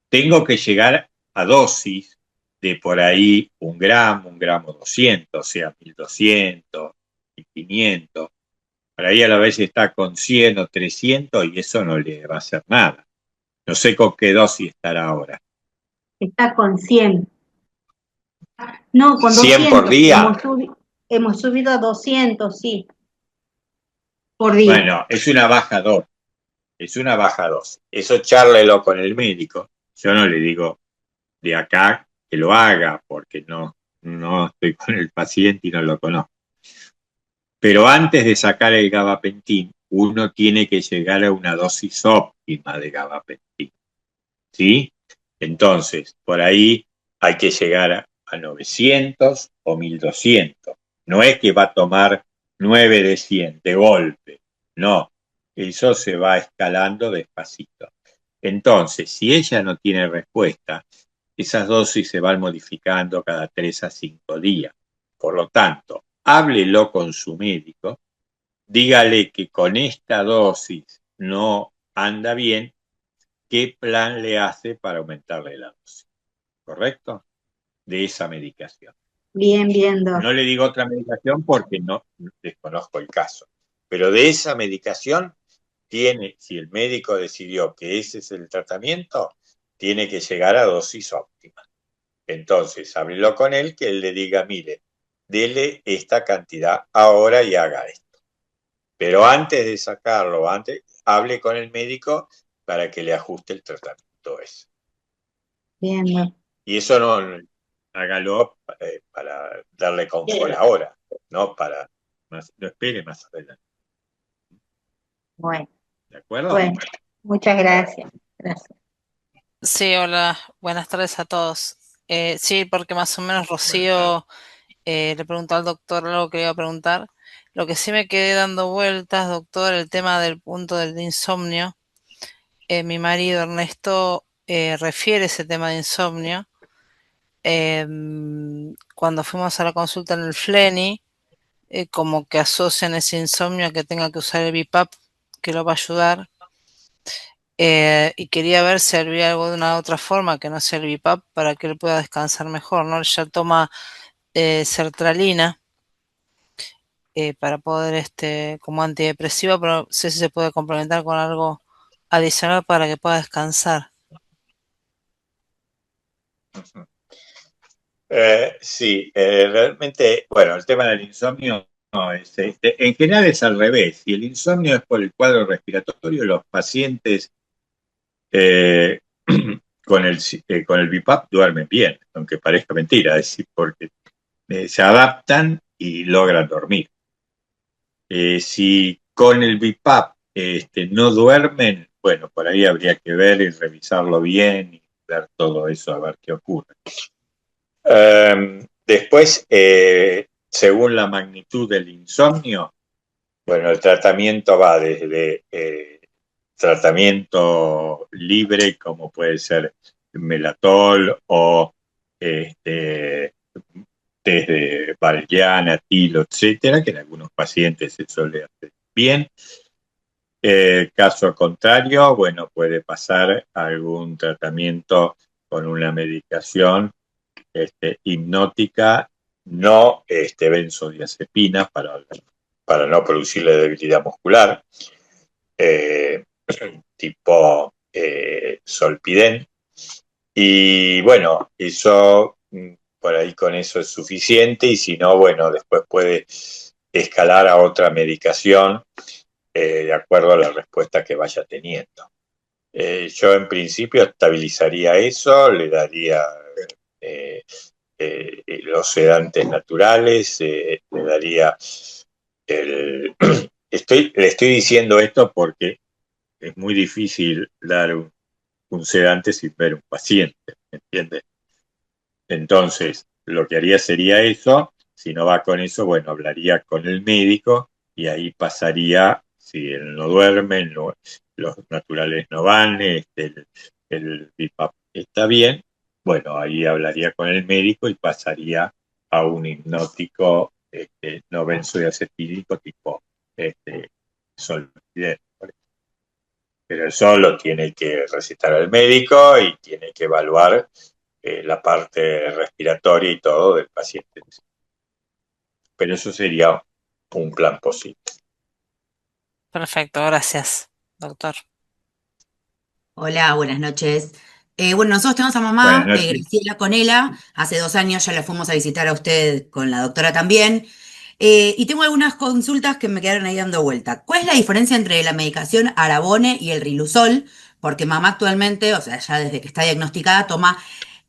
tengo que llegar a dosis de por ahí 1 gramo 200, o sea, 1200, 1500. Por ahí a la vez está con 100 o 300 y eso no le va a hacer nada. No sé con qué dosis estará ahora. está con 100. No, con 100 por 200. día. Hemos subido a 200, sí, por día. Bueno, es una baja dosis. Es una baja dosis. Eso chárlelo con el médico. Yo no le digo de acá que lo haga porque no estoy con el paciente y no lo conozco. Pero antes de sacar el gabapentin, uno tiene que llegar a una dosis óptima de gabapentin. ¿Sí? Entonces, por ahí hay que llegar a 900 o 1200. No es que va a tomar 9 de 100 de golpe. No, eso se va escalando despacito. Entonces, si ella no tiene respuesta, esas dosis se van modificando cada 3 a 5 días. Por lo tanto, háblelo con su médico, dígale que con esta dosis no anda bien, qué plan le hace para aumentarle la dosis, ¿correcto? De esa medicación. Bien, bien, doctor. No le digo otra medicación porque no desconozco el caso, pero de esa medicación si el médico decidió que ese es el tratamiento, tiene que llegar a dosis óptima. Entonces, háblelo con él, que él le diga, mire, dele esta cantidad ahora y haga esto. Pero antes de sacarlo, hable con el médico para que le ajuste el tratamiento ese. Bien, doctor. Y eso no hágalo para darle confort ahora, no para no espere más adelante. Bueno, ¿De acuerdo? bueno, muchas gracias. Gracias. Sí, hola, buenas tardes a todos. Sí, porque más o menos Rocío le preguntó al doctor algo que iba a preguntar. Lo que sí me quedé dando vueltas, doctor, el tema del punto del insomnio. Mi marido Ernesto refiere ese tema de insomnio. Cuando fuimos a la consulta en el FLENI, como que asocian ese insomnio a que tenga que usar el BiPAP, que lo va a ayudar. Y quería ver si había algo de una otra forma que no sea el BiPAP para que él pueda descansar mejor, ¿no? Él ya toma sertralina para poder, como antidepresiva, pero no sé si se puede complementar con algo adicional para que pueda descansar. Sí, realmente, bueno, el tema del insomnio no, en general es al revés. Si el insomnio es por el cuadro respiratorio, los pacientes eh, con el BiPAP duermen bien, aunque parezca mentira, es decir, porque se adaptan y logran dormir. Si con el BiPAP no duermen, bueno, por ahí habría que ver y revisarlo bien y ver todo eso a ver qué ocurre. Después, según la magnitud del insomnio, bueno, el tratamiento va desde tratamiento libre, como puede ser melatol o desde valeriana, tilo, etcétera, que en algunos pacientes se suele hacer bien. Caso contrario, bueno, puede pasar algún tratamiento con una medicación hipnótica, no benzodiazepinas para no producirle debilidad muscular, tipo Solpidem. Y bueno, eso por ahí con eso es suficiente, y si no, bueno, después puede escalar a otra medicación de acuerdo a la respuesta que vaya teniendo. Yo en principio estabilizaría eso, le daría los sedantes naturales, le daría le estoy diciendo esto porque es muy difícil dar un sedante sin ver un paciente, ¿me entiendes? Entonces, lo que haría sería eso. Si no va con eso, bueno, hablaría con el médico y ahí pasaría, si él no duerme, los naturales no van, el BiPAP está bien, bueno, ahí hablaría con el médico y pasaría a un hipnótico no benzodiazepínico tipo Solpidem. Pero eso lo tiene que recetar el médico y tiene que evaluar la parte respiratoria y todo del paciente. Pero eso sería un plan posible. Perfecto, gracias, doctor. Hola, buenas noches. Bueno, nosotros tenemos a Buenas mamá, noches. Graciela con ella. Hace 2 años ya la fuimos a visitar a usted con la doctora también. Y tengo algunas consultas que me quedaron ahí dando vuelta. ¿Cuál es la diferencia entre la medicación Arabone y el Riluzol? Porque mamá actualmente, o sea, ya desde que está diagnosticada, toma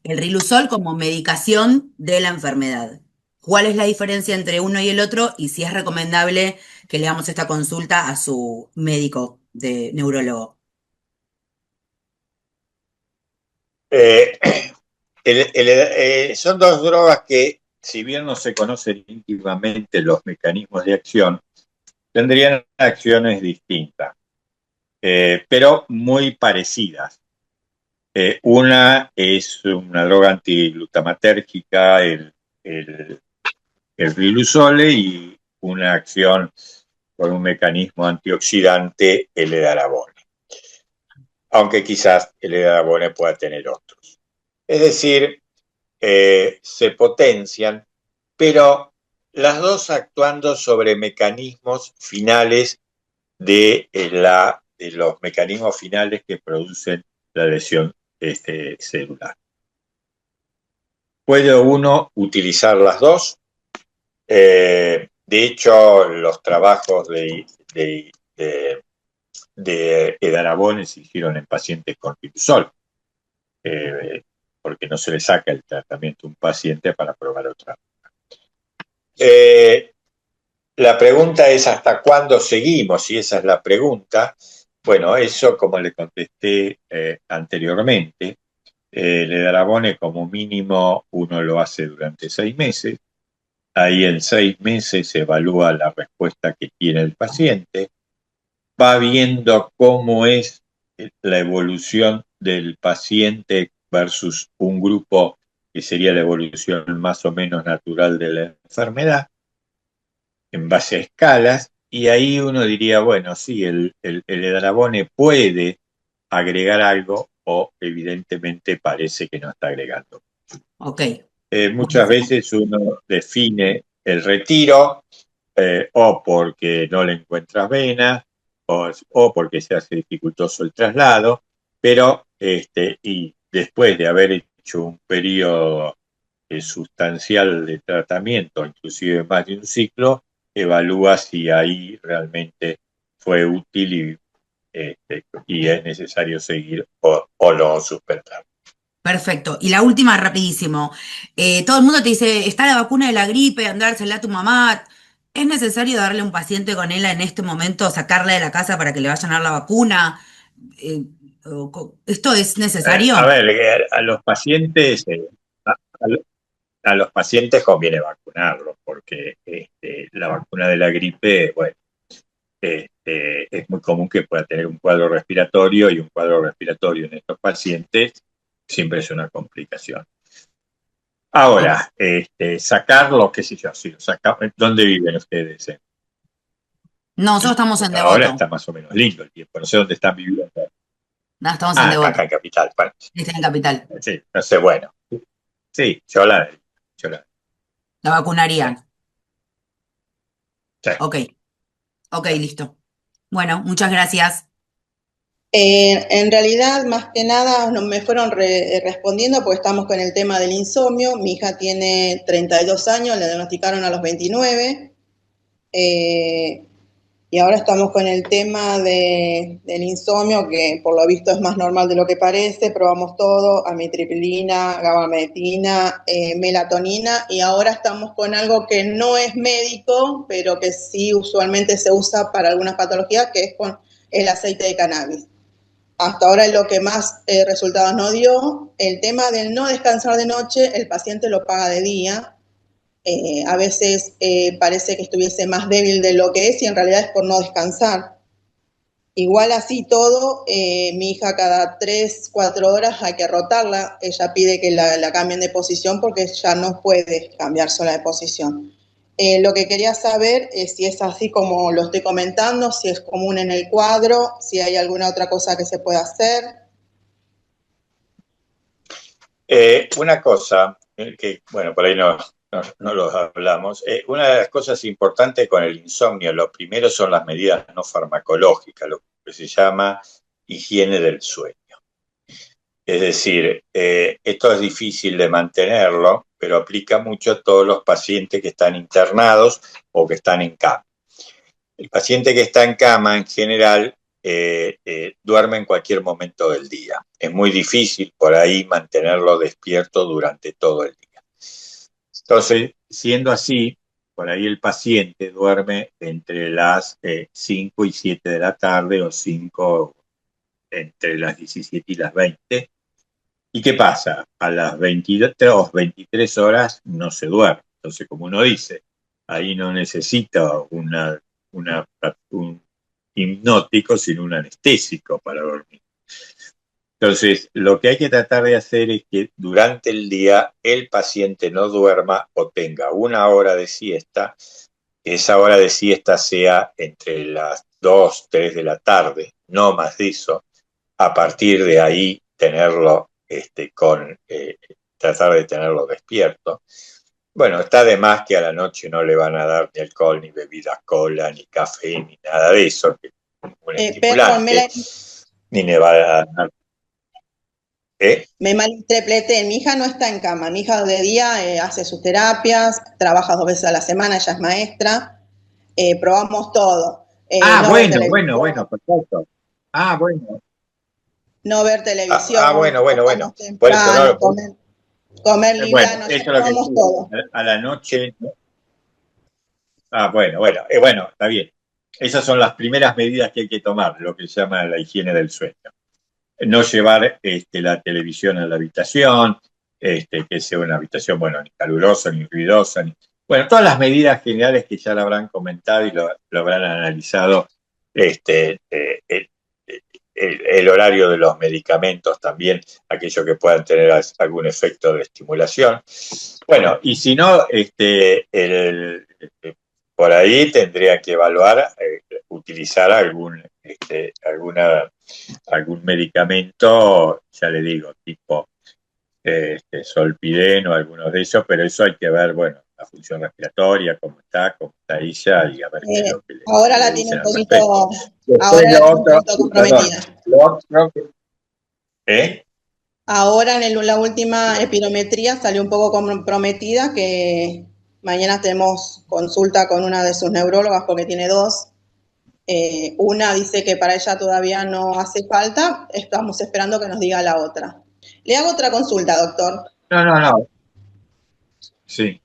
el Riluzol como medicación de la enfermedad. ¿Cuál es la diferencia entre uno y el otro? Y si es recomendable que le hagamos esta consulta a su médico de neurólogo. Eh, son dos drogas que, si bien no se conocen íntimamente los mecanismos de acción, tendrían acciones distintas, pero muy parecidas. Una es una droga antiglutamatérgica, el riluzole, y una acción por un mecanismo antioxidante, el edarabone. Aunque quizás el edarabone pueda tener otros. Es decir, se potencian, pero las dos actuando sobre mecanismos finales de los mecanismos finales que producen la lesión celular. Puede uno utilizar las dos. De hecho, los trabajos de edarabone se hicieron en pacientes con riluzol, porque no se le saca el tratamiento a un paciente para probar otra. La pregunta es ¿hasta cuándo seguimos? Si esa es la pregunta. Bueno, eso, como le contesté anteriormente, el edarabone como mínimo uno lo hace durante 6 meses. Ahí en 6 meses se evalúa la respuesta que tiene el paciente, va viendo cómo es la evolución del paciente versus un grupo que sería la evolución más o menos natural de la enfermedad, en base a escalas, y ahí uno diría, bueno, sí, el edarabone puede agregar algo, o evidentemente parece que no está agregando. Ok. Muchas veces uno define el retiro o porque no le encuentras venas o porque se hace dificultoso el traslado, pero y después de haber hecho un periodo sustancial de tratamiento, inclusive más de un ciclo, evalúa si ahí realmente fue útil y es necesario seguir o lo suspender. Perfecto. Y la última, rapidísimo. Todo el mundo te dice, está la vacuna de la gripe, andársela a tu mamá. ¿Es necesario darle a un paciente con ELA en este momento, sacarla de la casa para que le vayan a dar la vacuna? ¿Esto es necesario? A ver, a los pacientes, a los pacientes conviene vacunarlos, porque la vacuna de la gripe, bueno, es muy común que pueda tener un cuadro respiratorio, y un cuadro respiratorio en estos pacientes siempre es una complicación. Ahora, sacarlo, qué sé yo, ¿dónde viven ustedes? No, nosotros estamos en Devoto. Ahora está más o menos lindo el tiempo, no sé dónde están viviendo. No, estamos en Devoto. Acá en Capital. Bueno. Está en Capital. Sí, no sé, bueno. Sí, yo la vacunarían. Sí. Ok, listo. Bueno, muchas gracias. En realidad, más que nada, me fueron respondiendo porque estamos con el tema del insomnio. Mi hija tiene 32 años, le diagnosticaron a los 29. Y ahora estamos con el tema del insomnio, que por lo visto es más normal de lo que parece. Probamos todo, amitriptilina, gabapentina, melatonina, y ahora estamos con algo que no es médico, pero que sí usualmente se usa para algunas patologías, que es con el aceite de cannabis. Hasta ahora es lo que más resultados nos dio. El tema del no descansar de noche, el paciente lo paga de día. A veces parece que estuviese más débil de lo que es, y en realidad es por no descansar. Igual así todo, mi hija cada 3-4 horas hay que rotarla. Ella pide que la cambien de posición porque ya no puede cambiar sola de posición. Lo que quería saber es si es así como lo estoy comentando, si es común en el cuadro, si hay alguna otra cosa que se pueda hacer. Una cosa que, bueno, por ahí no lo hablamos. Una de las cosas importantes con el insomnio, lo primero son las medidas no farmacológicas, lo que se llama higiene del sueño. Es decir, esto es difícil de mantenerlo, pero aplica mucho a todos los pacientes que están internados o que están en cama. El paciente que está en cama, en general, duerme en cualquier momento del día. Es muy difícil por ahí mantenerlo despierto durante todo el día. Entonces, siendo así, por ahí el paciente duerme entre las 5 y 7 de la tarde o 5 entre las 17 y las 20. ¿Y qué pasa? A las 22, 23 horas no se duerme. Entonces, como uno dice, ahí no necesita un hipnótico, sino un anestésico para dormir. Entonces, lo que hay que tratar de hacer es que durante el día el paciente no duerma o tenga una hora de siesta, que esa hora de siesta sea entre las 2, 3 de la tarde, no más de eso. A partir de ahí tenerlo tratar de tenerlo despierto. Bueno, está de más que a la noche no le van a dar ni alcohol, ni bebidas cola, ni café, ni nada de eso, Perdón, ni le va a dar. Me malinterpreté, mi hija no está en cama, mi hija de día hace sus terapias, trabaja 2 veces a la semana, ella es maestra, probamos todo. No bueno, perfecto. Bueno. No ver televisión. Bueno. Por eso no, comer liviano, eso probamos todo. A la noche. Bueno, está bien. Esas son las primeras medidas que hay que tomar, lo que se llama la higiene del sueño. No llevar la televisión a la habitación, que sea una habitación, ni calurosa, ni ruidosa, todas las medidas generales que ya lo habrán comentado y lo habrán analizado, el horario de los medicamentos también, aquellos que puedan tener algún efecto de estimulación. Bueno, y si no, por ahí tendría que evaluar utilizar algún medicamento, ya le digo, tipo Solpidem o algunos de esos, pero eso hay que ver, la función respiratoria, cómo está ella y a ver qué es lo que le ahora la tiene un poquito, comprometida. Ahora en la última espirometría salió un poco comprometida, que mañana tenemos consulta con una de sus neurólogas porque tiene 2. Una dice que para ella todavía no hace falta, estamos esperando que nos diga la otra. Le hago otra consulta, doctor. No. Sí.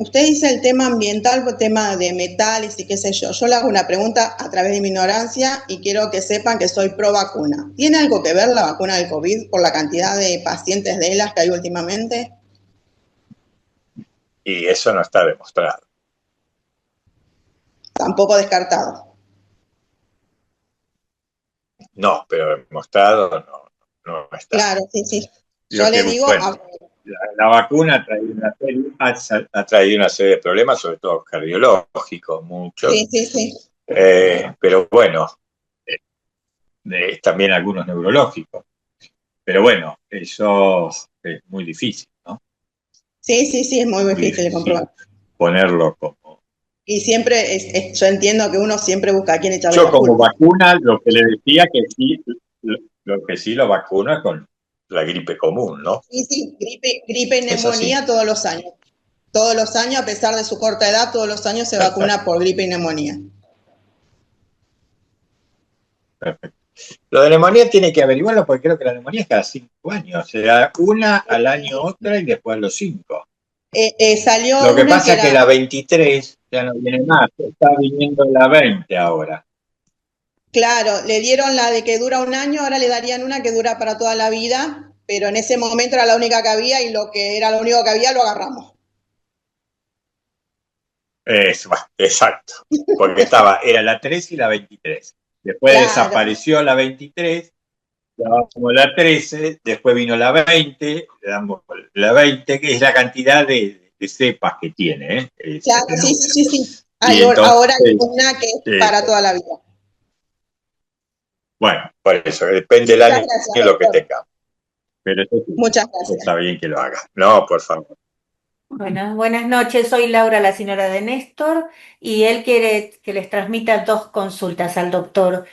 Usted dice el tema ambiental, el tema de metales y qué sé yo. Yo le hago una pregunta a través de mi ignorancia y quiero que sepan que soy pro vacuna. ¿Tiene algo que ver la vacuna del COVID por la cantidad de pacientes de ELAs que hay últimamente? Y eso no está demostrado. Tampoco descartado. No, pero demostrado no está. Claro, sí. Yo le digo... La vacuna ha traído una serie de problemas, sobre todo cardiológicos, muchos. Sí. Pero también algunos neurológicos. Pero eso es muy difícil, ¿no? Sí, es muy difícil de comprobar. Ponerlo como... Y siempre, yo entiendo que uno siempre busca a quién echarle la culpa. Yo como vacuna, lo que le decía que sí, lo vacuna con la gripe común, ¿no? Sí, gripe y neumonía todos los años. Todos los años, a pesar de su corta edad, todos los años se vacuna por gripe y neumonía. Perfecto. Lo de neumonía tiene que averiguarlo porque creo que la neumonía es cada 5 años. O sea, una al año otra y después los 5. Salió lo que pasa es que la 23 ya no viene más, está viniendo la 20 ahora. Claro, le dieron la de que dura un año, ahora le darían una que dura para toda la vida, pero en ese momento era la única que había y lo que era lo único que había lo agarramos. Exacto, porque era la 3 y la 23. Después desapareció la 23, le damos la 13, después vino la 20, le damos la 20, que es la cantidad de cepas que tiene. Claro, sí. Ahora hay una que es para toda la vida. Bueno, por eso, depende del año y lo que tenga. Pero muchas gracias. Está bien que lo haga. No, por favor. Bueno, buenas noches, soy Laura, la señora de Néstor, y él quiere que les transmita 2 consultas al doctor.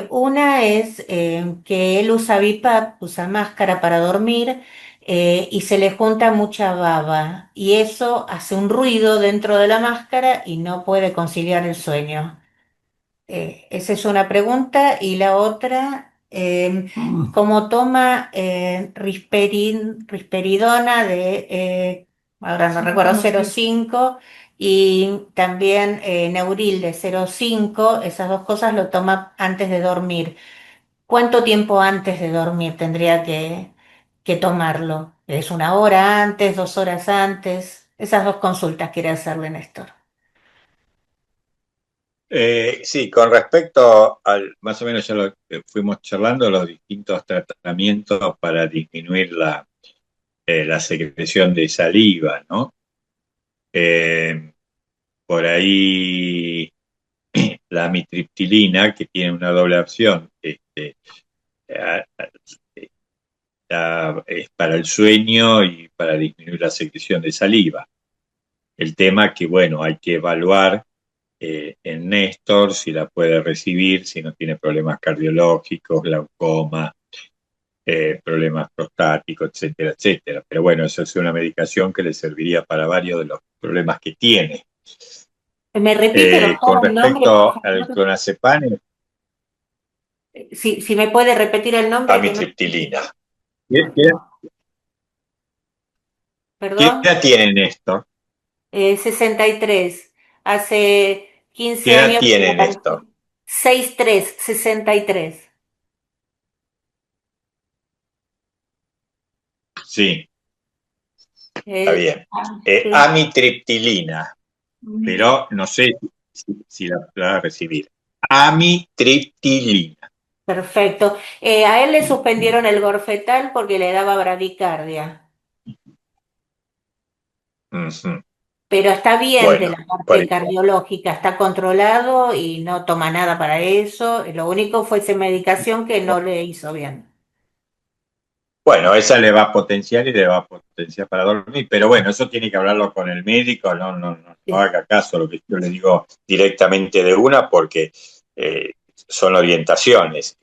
Una es que él usa BiPAP, usa máscara para dormir y se le junta mucha baba y eso hace un ruido dentro de la máscara y no puede conciliar el sueño. Esa es una pregunta. Y la otra, como toma risperidona ahora no recuerdo, 0,5 y también Neuril de 0,5, esas dos cosas lo toma antes de dormir. ¿Cuánto tiempo antes de dormir tendría que tomarlo? ¿Es una hora antes, 2 horas antes? Esas dos consultas quiere hacerle Néstor. Sí, con respecto al, más o menos ya lo que fuimos charlando, los distintos tratamientos para disminuir la secreción de saliva, ¿no? Por ahí la amitriptilina, que tiene una doble acción, a- es para el sueño y para disminuir la secreción de saliva. El tema que, bueno, hay que evaluar en Néstor si la puede recibir, si no tiene problemas cardiológicos, glaucoma, problemas prostáticos, etcétera, etcétera. Pero bueno, eso es una medicación que le serviría para varios de los problemas que tiene. ¿Me repite, doctor, Con el nombre, respecto por al favor? clonazepam, Si me puede repetir el nombre. amitriptilina. ¿Qué Perdón, edad tiene Néstor? 63. Hace ¿Qué 15 edad años que tiene Néstor? 63, 63. Sí, está bien. Sí. Amitriptilina, pero no sé si la va a recibir. Amitriptilina. Perfecto. A él le suspendieron el Gorfetal porque le daba bradicardia, Ujú. pero está bien de Bueno, la por parte eso. cardiológica, está controlado y no toma nada para eso. Lo único fue esa medicación que no le hizo bien. Bueno, esa le va a potenciar y le va a potenciar para dormir, pero bueno, eso tiene que hablarlo con el médico, no haga caso a lo que yo le digo directamente de una porque son orientaciones.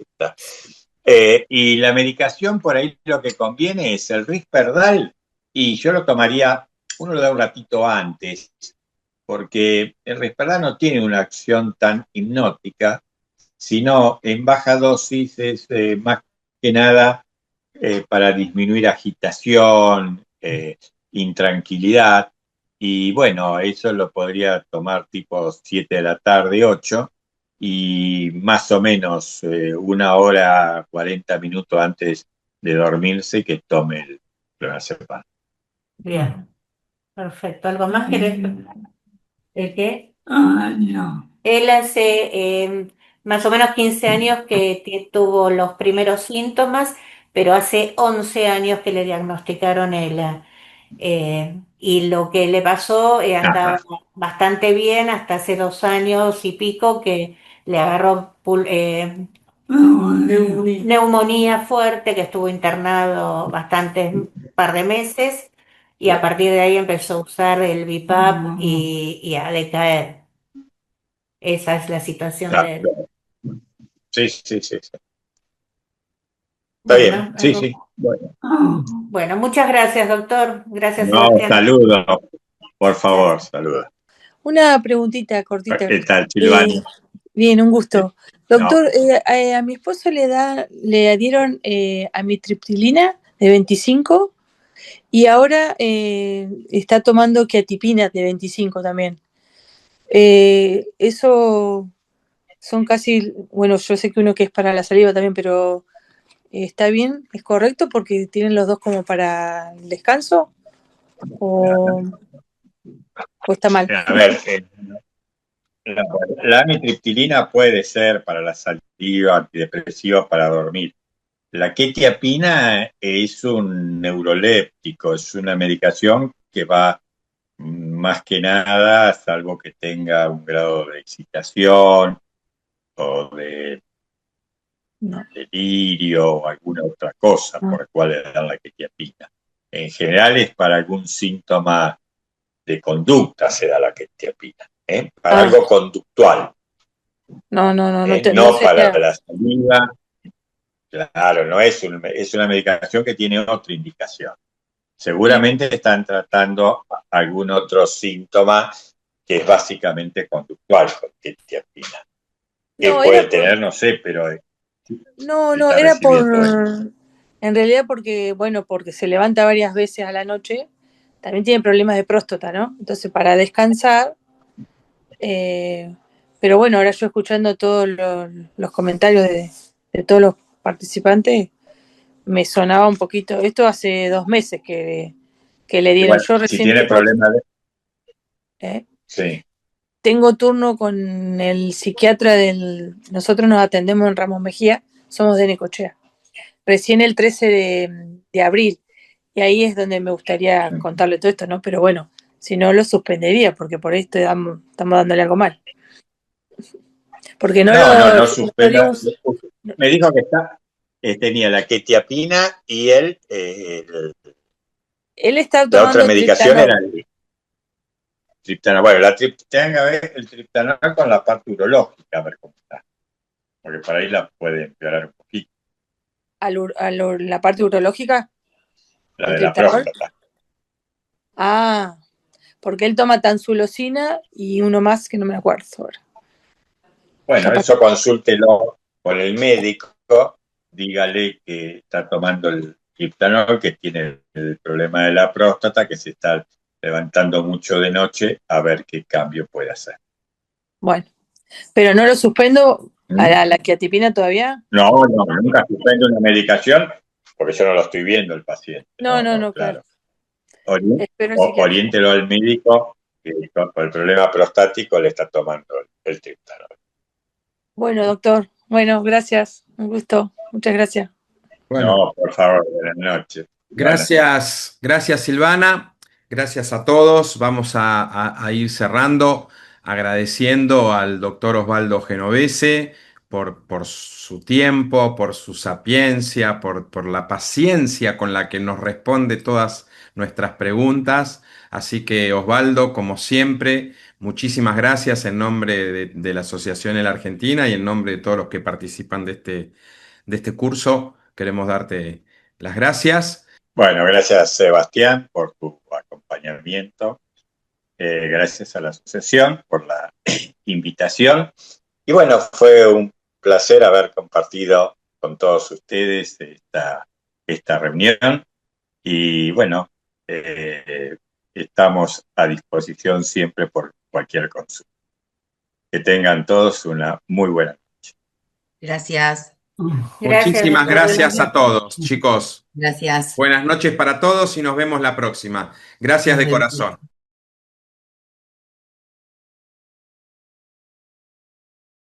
Y la medicación por ahí lo que conviene es el Risperdal y yo lo tomaría, uno lo da un ratito antes, porque el Risperdal no tiene una acción tan hipnótica, sino en baja dosis es más que nada para disminuir agitación, intranquilidad. Y bueno, eso lo podría tomar tipo 7 de la tarde, 8, y más o menos 1 hora, 40 minutos antes de dormirse que tome el clonazepam. Bien, perfecto. ¿Algo más querés? ¿El qué? No. Él hace más o menos 15 años que tuvo los primeros síntomas, pero hace 11 años que le diagnosticaron y lo que le pasó andaba bastante bien hasta hace 2 años y pico que le agarró neumonía fuerte, que estuvo internado bastantes par de meses y a partir de ahí empezó a usar el BiPAP y a decaer. Esa es la situación de él. Sí, sí, sí. Está Bueno, bien, sí, sí. Bueno, muchas gracias, doctor. Gracias, No, Sebastián. saludos, por favor, saludos. Una preguntita cortita. ¿Qué tal, Silvani? Bien, un gusto. Doctor, No. a mi esposo le dieron amitriptilina de 25 y ahora está tomando quetiapina de 25 también. Eso son casi, bueno, yo sé que uno que es para la saliva también, pero ¿está bien? ¿Es correcto? Porque tienen los dos como para el descanso o está mal. A ver, la amitriptilina puede ser para la saliva, antidepresiva, para dormir. La quetiapina es un neuroléptico, es una medicación que va más que nada, salvo que tenga un grado de excitación o de delirio o alguna otra cosa por la cual le dan la quetiapina. En general es para algún síntoma de conducta se da la quetiapina, para algo conductual. No, no, no, no, no no para sería. la saliva. Claro, no es una medicación que tiene otra indicación. Seguramente están tratando algún otro síntoma que es básicamente conductual con quetiapina. Que No, puede era por. tener, no sé, pero No, no, está era por. recibiendo él. En realidad porque, bueno, porque se levanta varias veces a la noche. También tiene problemas de próstata, ¿no? Entonces, para descansar. Pero bueno, ahora yo escuchando todos los comentarios de todos los participantes, me sonaba un poquito. Esto hace 2 meses que le Y dieron. bueno, Yo si recién tiene problemas de... ¿eh? Sí. Tengo turno con el psiquiatra nosotros nos atendemos en Ramos Mejía, somos de Necochea. Recién el 13 de abril. Y ahí es donde me gustaría contarle todo esto, ¿no? Pero bueno, si no lo suspendería, porque por ahí estamos dándole algo mal. Porque no No lo suspenda. dimos. Me dijo que tenía la quetiapina y Él está la otra tomando medicación triptanol. era el triptanol. Bueno, el triptanol con la parte urológica, a ver cómo está. Porque por ahí la puede empeorar un poquito. ¿La parte urológica? La ¿El de la triptanol? próstata. Ah, porque él toma tansulosina y uno más que no me acuerdo ahora. Bueno, Capaz. eso consúltelo con el médico, dígale que está tomando el triptanol, que tiene el problema de la próstata, que se está levantando mucho de noche, a ver qué cambio puede hacer. Bueno, pero no lo suspendo a la quetiapina todavía. No, nunca suspendo una medicación, porque yo no lo estoy viendo el paciente. No, claro. Oriéntelo al médico que por el problema prostático le está tomando el triptanol. Bueno, doctor. Bueno, gracias. Un gusto. Muchas gracias. Bueno, No, por favor, buenas noches. gracias, Silvana. Gracias a todos. Vamos a ir cerrando agradeciendo al doctor Osvaldo Genovese por su tiempo, por su sapiencia, por la paciencia con la que nos responde todas nuestras preguntas. Así que, Osvaldo, como siempre, muchísimas gracias en nombre de la Asociación en la Argentina y en nombre de todos los que participan de este curso. Queremos darte las gracias. Bueno, gracias Sebastián por tu acompañamiento. Gracias a la asociación por la invitación. Y bueno, fue un placer haber compartido con todos ustedes esta reunión. Y bueno, estamos a disposición siempre por cualquier consulta. Que tengan todos una muy buena noche. Gracias. Muchísimas gracias a todos, chicos. Gracias. Buenas noches para todos y nos vemos la próxima. Gracias de corazón.